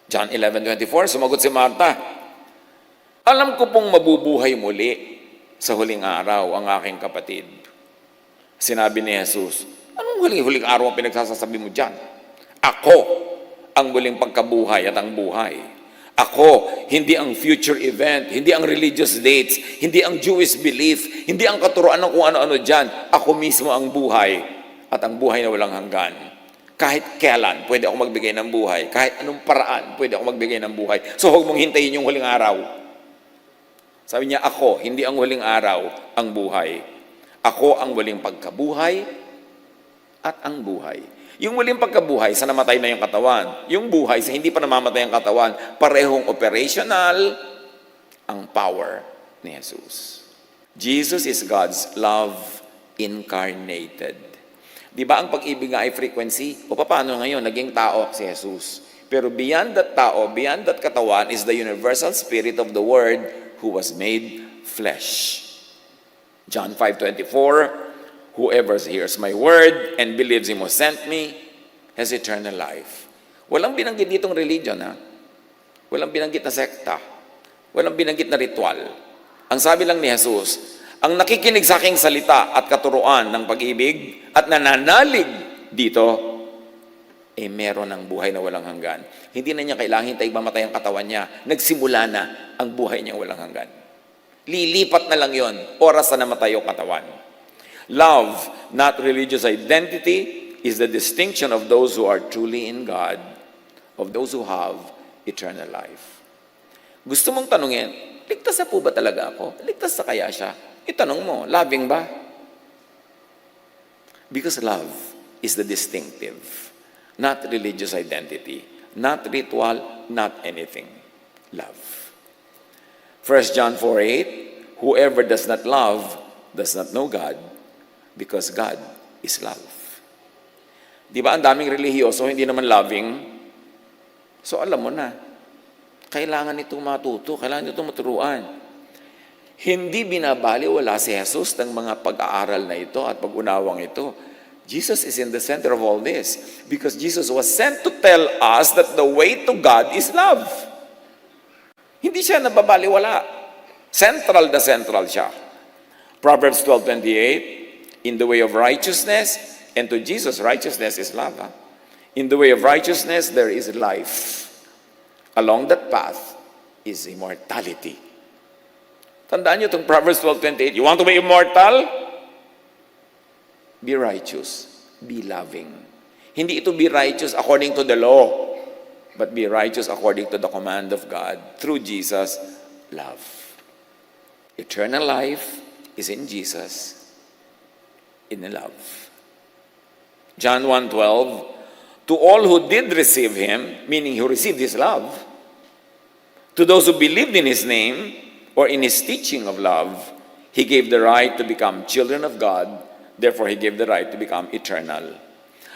John 11:24, sumagot si Martha, alam ko pong mabubuhay muli sa huling araw ang aking kapatid. Sinabi ni Jesus, anong huling araw ang pinagsasasabi mo dyan? Ako ang muling pagkabuhay at ang buhay. Ako, hindi ang future event, hindi ang religious dates, hindi ang Jewish belief, hindi ang katuruan ng kung ano-ano dyan. Ako mismo ang buhay at ang buhay na walang hanggan. Kahit kailan, pwede ako magbigay ng buhay. Kahit anong paraan, pwede ako magbigay ng buhay. So huwag mong hintayin yung huling araw. Sabi niya, ako, hindi ang huling araw, ang buhay. Ako ang muling pagkabuhay at ang buhay. Yung muling pagkabuhay sa namatay na yung katawan. Yung buhay sa hindi pa namamatay ang katawan. Parehong operational ang power ni Jesus. Jesus is God's love incarnated. Di ba ang pag-ibig nga ay frequency? O paano ngayon naging tao si Jesus? Pero beyond that tao, beyond that katawan is the universal spirit of the Word who was made flesh. John 5:24, whoever hears my word and believes him who sent me has eternal life. Walang binanggit ditong religion, Walang binanggit na sekta. Walang binanggit na ritual. Ang sabi lang ni Jesus, Ang nakikinig sa aking salita at katuruan ng pag-ibig at nananalig dito, meron ng buhay na walang hanggan. Hindi na niya kailangan hintay mamatay ang katawan niya. Nagsimula na ang buhay niya walang hanggan. Lilipat na lang yon, oras na namatay yung katawan. Love, not religious identity, is the distinction of those who are truly in God, of those who have eternal life. Gusto mong tanungin, ligtas na po ba talaga ako? Ligtas na kaya siya? Itanong mo, loving ba? Because love is the distinctive, not religious identity, not ritual, not anything. Love. 1 John 4:8, whoever does not love does not know God, because God is love. Di ba ang daming relihiyoso, hindi naman loving? So alam mo na, kailangan itong matuto, kailangan itong maturuan. Hindi binabaliwala si Jesus ng mga pag-aaral na ito at pag-unawang ito. Jesus is in the center of all this because Jesus was sent to tell us that the way to God is love. Hindi siya nababaliwala. Central na central siya. Proverbs 12:28, in the way of righteousness, and to Jesus, righteousness is love. In the way of righteousness, there is life. Along that path is immortality. Tandaan niyo itong Proverbs 12:28. You want to be immortal? Be righteous. Be loving. Hindi ito be righteous according to the law, but be righteous according to the command of God through Jesus, love. Eternal life is in Jesus, in love. John 1:12, to all who did receive Him, meaning who received His love, to those who believed in His name, or in His teaching of love, He gave the right to become children of God, therefore He gave the right to become eternal.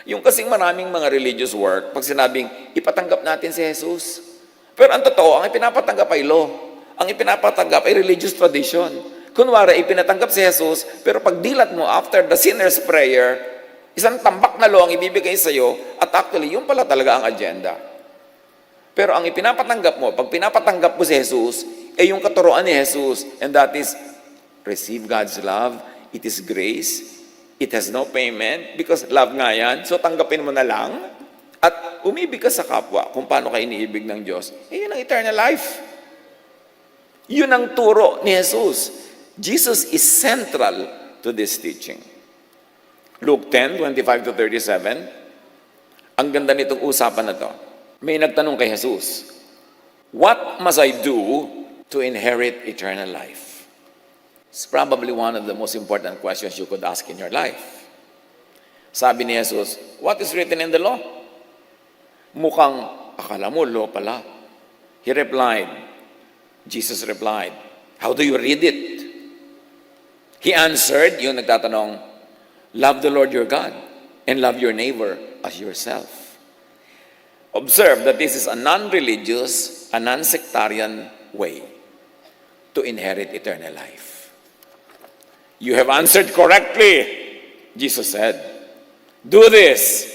Yung kasing maraming mga religious work, pag sinabing, ipatanggap natin si Jesus. Pero ang totoo, ang ipinapatanggap ay law. Ang ipinapatanggap ay religious tradition. Kunwari, ipinatanggap si Jesus, pero pag dilat mo after the sinner's prayer, isang tambak na law ang ibibigay sa iyo, at actually, yung pala talaga ang agenda. Pero ang ipinapatanggap mo, pag pinapatanggap mo si Jesus, yung katuruan ni Jesus, and that is, receive God's love, it is grace, it has no payment, because love nga yan, so tanggapin mo na lang, at umibig ka sa kapwa, kung paano ka iniibig ng Diyos, yun ang eternal life. Yun ang turo ni Jesus. Jesus is central to this teaching. Luke 10:25-37, ang ganda nitong usapan na to. May nagtanong kay Jesus, what must I do to inherit eternal life? It's probably one of the most important questions you could ask in your life. Sabi ni Jesus, what is written in the law? Mukhang akala mo law pala. Jesus replied, how do you read it? He answered, yung nagtatanong, love the Lord your God and love your neighbor as yourself. Observe that this is a non-religious, a non-sectarian way to inherit eternal life. You have answered correctly, Jesus said. Do this,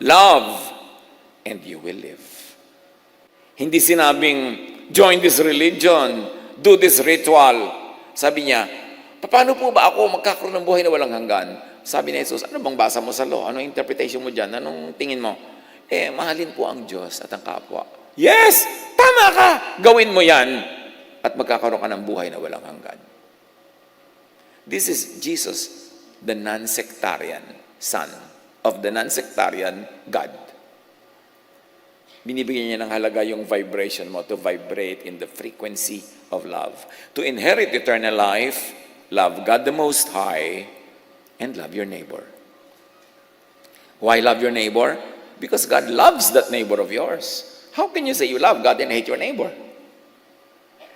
love, and you will live. Hindi sinabing, join this religion, do this ritual. Sabi niya, paano po ba ako magkakaroon ng buhay na walang hanggan? Sabi ni Jesus, ano bang basa mo sa law? Anong interpretation mo dyan? Anong tingin mo? Mahalin po ang Diyos at ang kapwa. Yes! Tama ka! Gawin mo yan at magkakaroon ka ng buhay na walang hanggan. This is Jesus, the non-sectarian Son of the non-sectarian God. Binibigyan niya ng halaga yung vibration mo to vibrate in the frequency of love. To inherit eternal life, love God the Most High and love your neighbor. Why love your neighbor? Because God loves that neighbor of yours. How can you say you love God and hate your neighbor?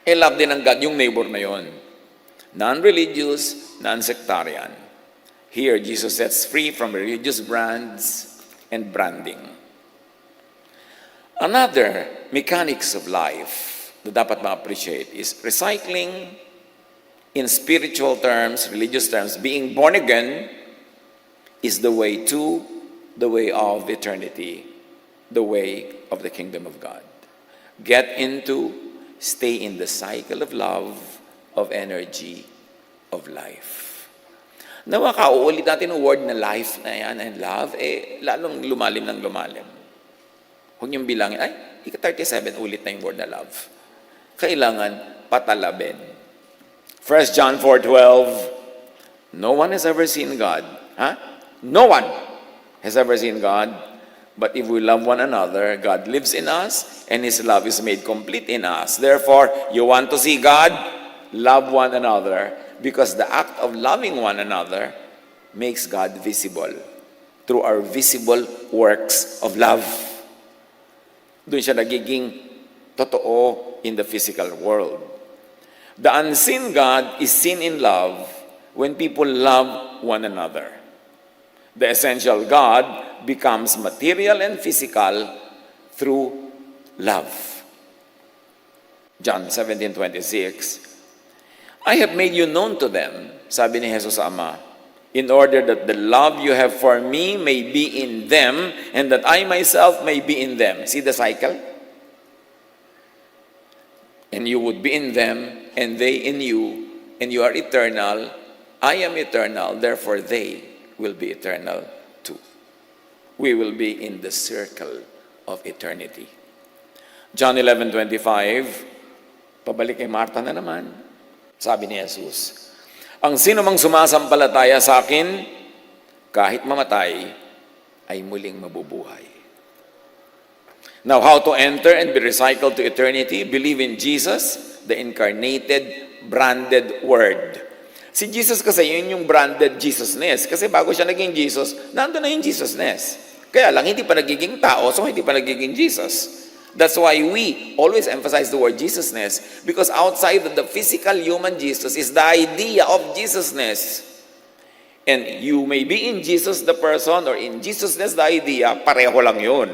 Love din ng God yung neighbor na yon. Non-religious, non-sectarian. Here, Jesus sets free from religious brands and branding. Another mechanics of life na dapat ma-appreciate is recycling in spiritual terms, religious terms. Being born again is the way to the way of eternity, the way of the kingdom of God. Get into, stay in the cycle of love, of energy, of life. Nawa kauulit natin ang word na life na yan and love, lalong lumalim ng lumalim. Huwag niyong bilangin, ika-37, ulit na yung word na love. Kailangan patalabin. 1 John 4:12, no one has ever seen God. No one has ever seen God. But if we love one another, God lives in us, and His love is made complete in us. Therefore, you want to see God? Love one another, because the act of loving one another makes God visible through our visible works of love. Doon siya nagiging totoo in the physical world. The unseen God is seen in love when people love one another. The essential God becomes material and physical through love. John 17:26, I have made you known to them, sabi ni Jesus sa Ama, in order that the love you have for me may be in them and that I myself may be in them. See the cycle? And you would be in them and they in you, and you are eternal. I am eternal, therefore they will be eternal too. We will be in the circle of eternity. John 11:25, pabalik kay Martha na naman. Sabi ni Jesus, ang sino mang sumasampalataya sa akin, kahit mamatay, ay muling mabubuhay. Now, how to enter and be recycled to eternity? Believe in Jesus, the incarnated, branded Word. Si Jesus kasi, yun yung branded Jesusness. Kasi bago siya naging Jesus, nandun na yung Jesusness. Kaya lang, hindi pa nagiging tao, so hindi pa nagiging Jesus. That's why we always emphasize the word Jesusness, because outside of the physical human Jesus is the idea of Jesusness. And you may be in Jesus the person or in Jesusness the idea, pareho lang yun.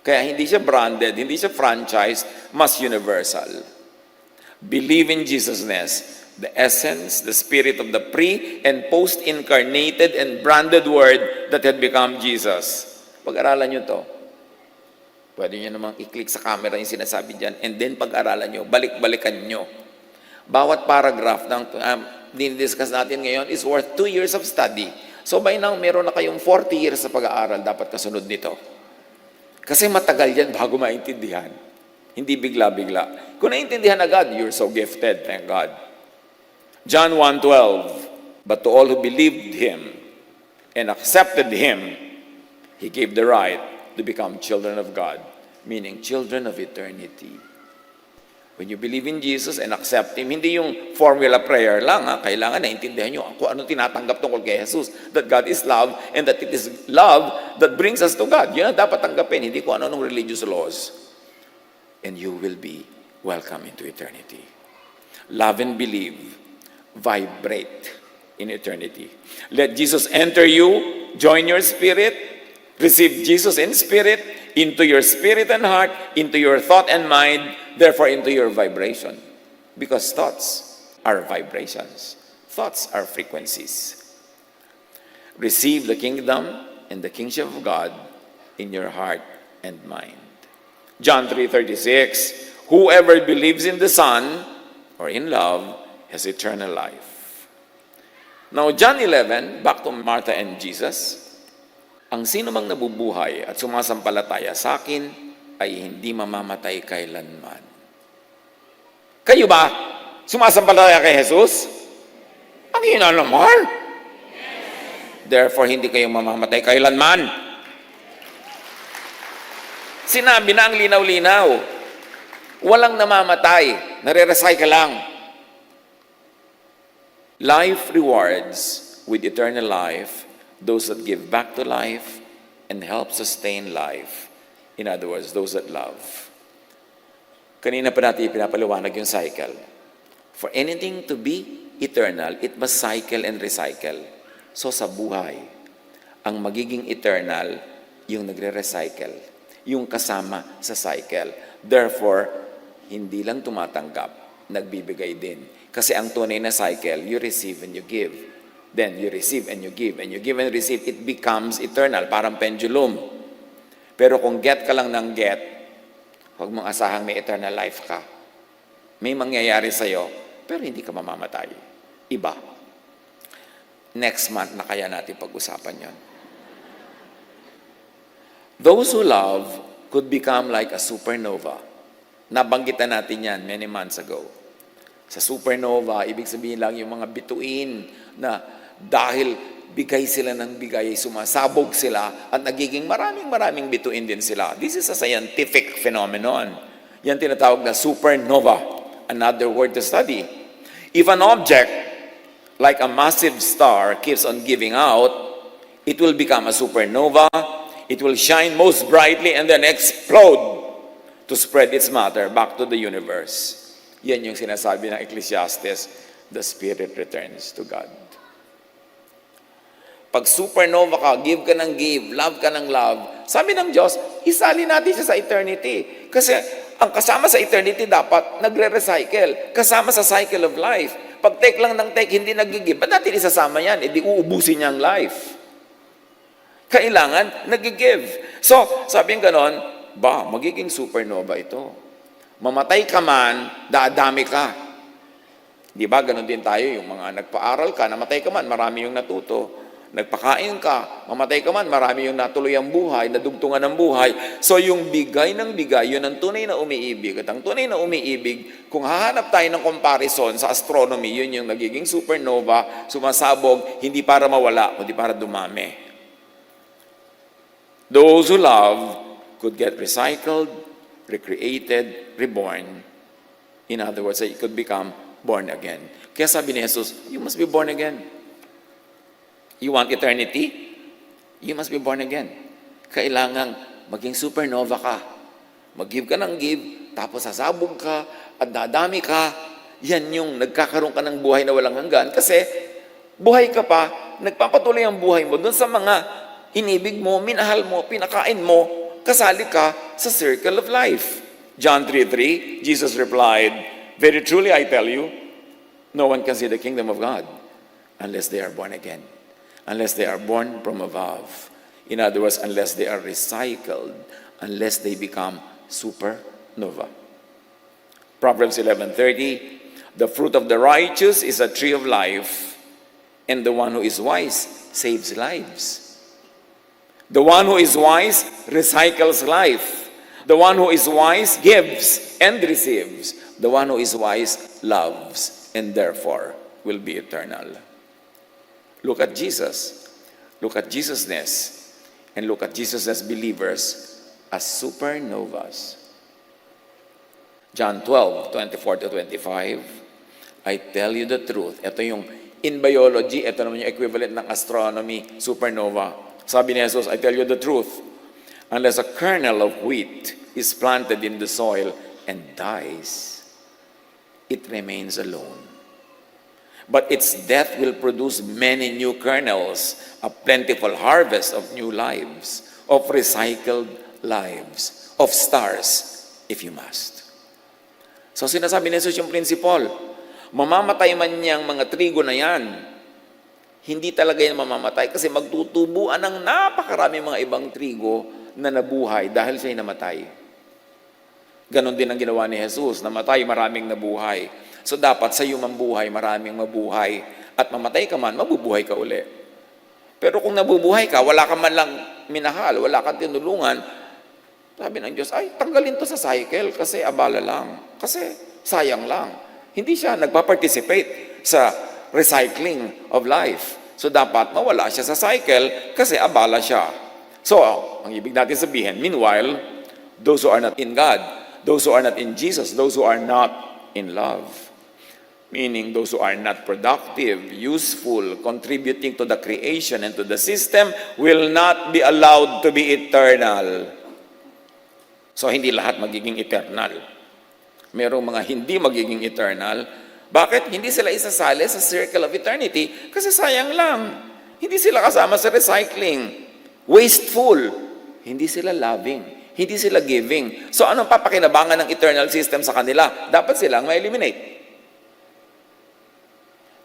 Kaya hindi siya branded, hindi siya franchised, mas universal. Believe in Jesusness, the essence, the spirit of the pre- and post-incarnated and branded Word that had become Jesus. Pag-aralan nyo to. Pwede nyo namang i-click sa camera yung sinasabi dyan, and then pag-aralan nyo, balik-balikan nyo. Bawat paragraph ng dinidiscuss natin ngayon is worth 2 years of study. So by now, meron na kayong 40 years sa pag-aaral, dapat kasunod nito. Kasi matagal yan bago maintindihan. Hindi bigla-bigla. Kung naintindihan agad, you're so gifted, thank God. John 1:12, but to all who believed Him and accepted Him, He gave the right to become children of God, meaning children of eternity. When you believe in Jesus and accept Him, hindi yung formula prayer lang, kailangan naintindihan nyo kung anong tinatanggap tungkol kay Jesus, that God is love and that it is love that brings us to God. Yun ang dapat tanggapin, hindi kung anong religious laws. And you will be welcome into eternity. Love and believe vibrate in eternity. Let Jesus enter you, join your spirit, receive Jesus in spirit, into your spirit and heart, into your thought and mind, therefore into your vibration. Because thoughts are vibrations. Thoughts are frequencies. Receive the kingdom and the kingship of God in your heart and mind. John 3:36, whoever believes in the Son or in love has eternal life. Now, John 11, back to Martha and Jesus, ang sino mang nabubuhay at sumasampalataya sa akin ay hindi mamamatay kailanman. Kayo ba? Sumasampalataya kay Jesus? Ang hina naman. Therefore, hindi kayo mamamatay kailanman. Sinabi na ang linaw-linaw. Walang namamatay. Nare-recycle lang. Life rewards with eternal life those that give back to life and help sustain life. In other words, those that love. Kanina pa natin pinapaliwanag yung cycle. For anything to be eternal, it must cycle and recycle. So sa buhay, ang magiging eternal, yung nagre-recycle, yung kasama sa cycle. Therefore, hindi lang tumatanggap, nagbibigay din. Kasi ang tunay na cycle, you receive and you give. Then you receive and you give, and you give and receive, it becomes eternal, parang pendulum. Pero kung get ka lang ng get, huwag mong asahang may eternal life ka. May mangyayari sa'yo, pero hindi ka mamamatay. iba. Next month na kaya natin pag-usapan yon. Those who love could become like a supernova. Nabanggitan natin yan many months ago. Sa supernova, ibig sabihin lang yung mga bituin na dahil bigay sila ng bigay, sumasabog sila at nagiging maraming bituin din sila. This is a scientific phenomenon. Yan tinatawag na supernova. Another word to study. If an object, like a massive star, keeps on giving out, it will become a supernova. It will shine most brightly and then explode to spread its matter back to the universe. Yan yung sinasabi ng Ecclesiastes, the spirit returns to God. Pag supernova ka, give ka ng give, love ka ng love, sabi ng Diyos, isali natin siya sa eternity. Kasi ang kasama sa eternity dapat nagre-recycle. Kasama sa cycle of life. Pag take lang ng take, hindi nag-give. Ba't natin isasama yan? E di uubusin niya ang life. Kailangan nag-give. So, sabi ng ganon, magiging supernova ito. Mamatay ka man, dadami ka. Di ba, ganon din tayo, yung mga nagpaaral ka, namatay ka man, marami yung natuto. Nagpakain ka, mamatay ka man, marami yung natuloy ang buhay, nadugtungan ng buhay. So yung bigay ng bigay, yun ang tunay na umiibig. At ang tunay na umiibig, kung hahanap tayo ng comparison sa astronomy, yun yung nagiging supernova, sumasabog, hindi para mawala, kundi para dumami. Those who love could get recycled, recreated, reborn. In other words, it could become born again. Kaya sabi ni Jesus, you must be born again. You want eternity? You must be born again. Kailangang maging supernova ka. Mag-give ka ng give, tapos sasabog ka, at dadami ka. Yan yung nagkakaroon ka ng buhay na walang hanggan. Kasi buhay ka pa, nagpapatuloy ang buhay mo dun sa mga inibig mo, minahal mo, pinakain mo, kasali ka sa circle of life. John 3:3, Jesus replied, very truly I tell you, no one can see the kingdom of God unless they are born again. Unless they are born from above. In other words, unless they are recycled, unless they become supernova. Proverbs 11:30, the fruit of the righteous is a tree of life, and the one who is wise saves lives. The one who is wise recycles life. The one who is wise gives and receives. The one who is wise loves, and therefore will be eternal. Look at Jesus. Look at Jesusness. And look at Jesus as believers as supernovas. John 12:24-25. I tell you the truth. Ito yung in biology, ito naman yung equivalent ng astronomy, supernova. Sabi ni Jesus, I tell you the truth. Unless a kernel of wheat is planted in the soil and dies, it remains alone. But its death will produce many new kernels, a plentiful harvest of new lives, of recycled lives, of stars, if you must. So sinasabi ni Jesus yung principle, mamamatay man niyang mga trigo na yan, hindi talaga yan mamamatay kasi magtutubuan ng napakarami mga ibang trigo na nabuhay dahil siya'y namatay. Ganon din ang ginawa ni Jesus, namatay, maraming nabuhay. So dapat sa iyo mambuhay, maraming mabuhay. At mamatay ka man, mabubuhay ka uli. Pero kung nabubuhay ka, wala ka man lang minahal, wala kang tinulungan, sabi ng Diyos, ay, tanggalin to sa cycle kasi abala lang. Kasi sayang lang. Hindi siya nagpa-participate sa recycling of life. So dapat mawala siya sa cycle kasi abala siya. So, ang ibig natin sabihin, meanwhile, those who are not in God, those who are not in Jesus, those who are not in love, meaning those who are not productive, useful, contributing to the creation and to the system, will not be allowed to be eternal. So, hindi lahat magiging eternal. Merong mga hindi magiging eternal. Bakit? Hindi sila isasali sa circle of eternity kasi sayang lang. Hindi sila kasama sa recycling. Wasteful. Hindi sila loving. Hindi sila giving. So, anong papakinabangan ng eternal system sa kanila? Dapat silang ma-eliminate.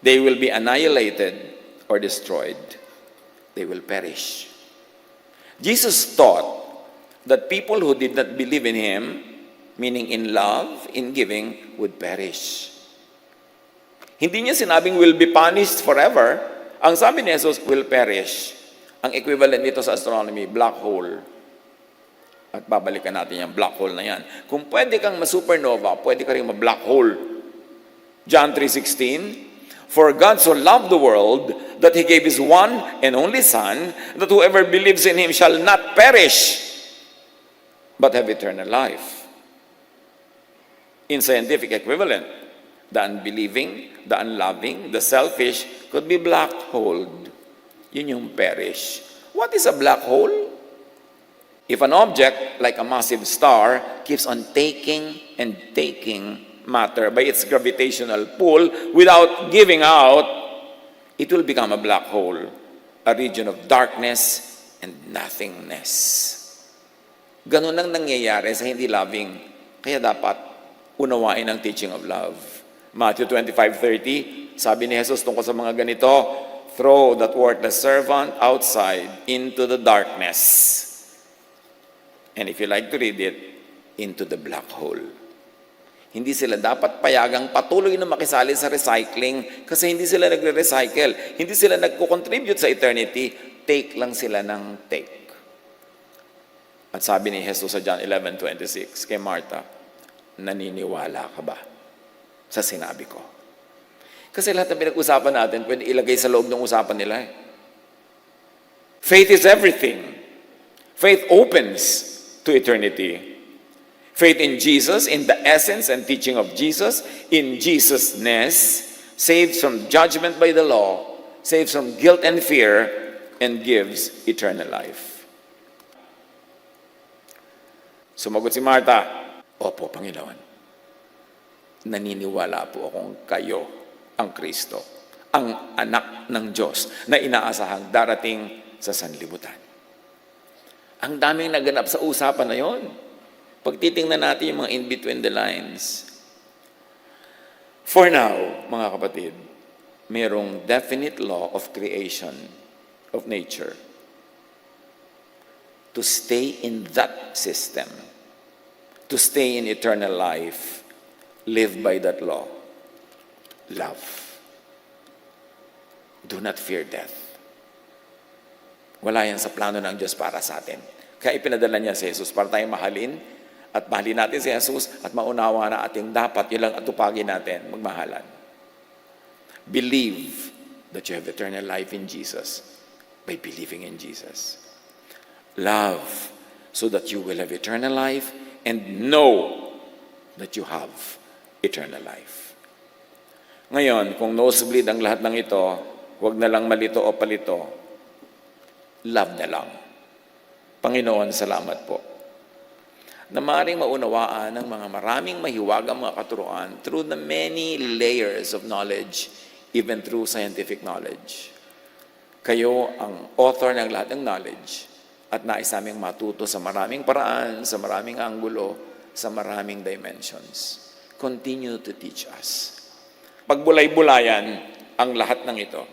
They will be annihilated or destroyed. They will perish. Jesus taught that people who did not believe in Him, meaning in love, in giving, would perish. Hindi niya sinabing will be punished forever. Ang sabi ni Jesus, will perish. Ang equivalent nito sa astronomy, black hole. At babalikan natin yung black hole na yan. Kung pwede kang ma-supernova, pwede ka rin ma-black hole. John 3:16, for God so loved the world that He gave His one and only Son, that whoever believes in Him shall not perish, but have eternal life. In scientific equivalent, the unbelieving, the unloving, the selfish could be black holed. Yun yung perish. What is a black hole? If an object, like a massive star, keeps on taking and taking matter by its gravitational pull without giving out, it will become a black hole, a region of darkness and nothingness. Ganun ang nangyayari sa hindi loving. Kaya dapat unawain ang teaching of love. Matthew 25:30, sabi ni Jesus tungkol sa mga ganito, throw that worthless servant outside into the darkness. And if you like to read it, into the black hole. Hindi sila dapat payagang patuloy na makisali sa recycling kasi hindi sila nagre-recycle. Hindi sila nagko-contribute sa eternity. Take lang sila ng take. At sabi ni Jesus sa John 11:26 kay Martha, naniniwala ka ba sa sinabi ko? Kasi lahat ng pinag-usapan natin, pwede ilagay sa loob ng usapan nila. Faith is everything. Faith opens to eternity. Faith in Jesus, in the essence and teaching of Jesus, in Jesus-ness, saves from judgment by the law, saves from guilt and fear, and gives eternal life. Sumagot si Martha, opo, Panginoon. Naniniwala po akong kayo ang Kristo, ang anak ng Diyos na inaasahang darating sa sanlibutan. Ang daming naganap sa usapan na yon. Pag titingnan natin yung mga in between the lines. For now, mga kapatid, mayroong definite law of creation, of nature. To stay in that system, to stay in eternal life, live by that law. Love. Do not fear death. Wala yan sa plano ng Diyos para sa atin. Kaya ipinadala niya si Jesus para tayong mahalin at mahalin natin si Jesus at maunawa na ating dapat yun lang atupagin natin, magmahalan. Believe that you have eternal life in Jesus by believing in Jesus. Love so that you will have eternal life and know that you have eternal life. Ngayon, kung nosebleed ang lahat ng ito, huwag na lang malito o palito. Love na lang. Panginoon, salamat po. Na maaaring maunawaan ng mga maraming mahiwagang mga katuruan through the many layers of knowledge, even through scientific knowledge. Kayo ang author ng lahat ng knowledge at nais naming matuto sa maraming paraan, sa maraming anggulo, sa maraming dimensions. Continue to teach us. Pagbulay-bulayan ang lahat ng ito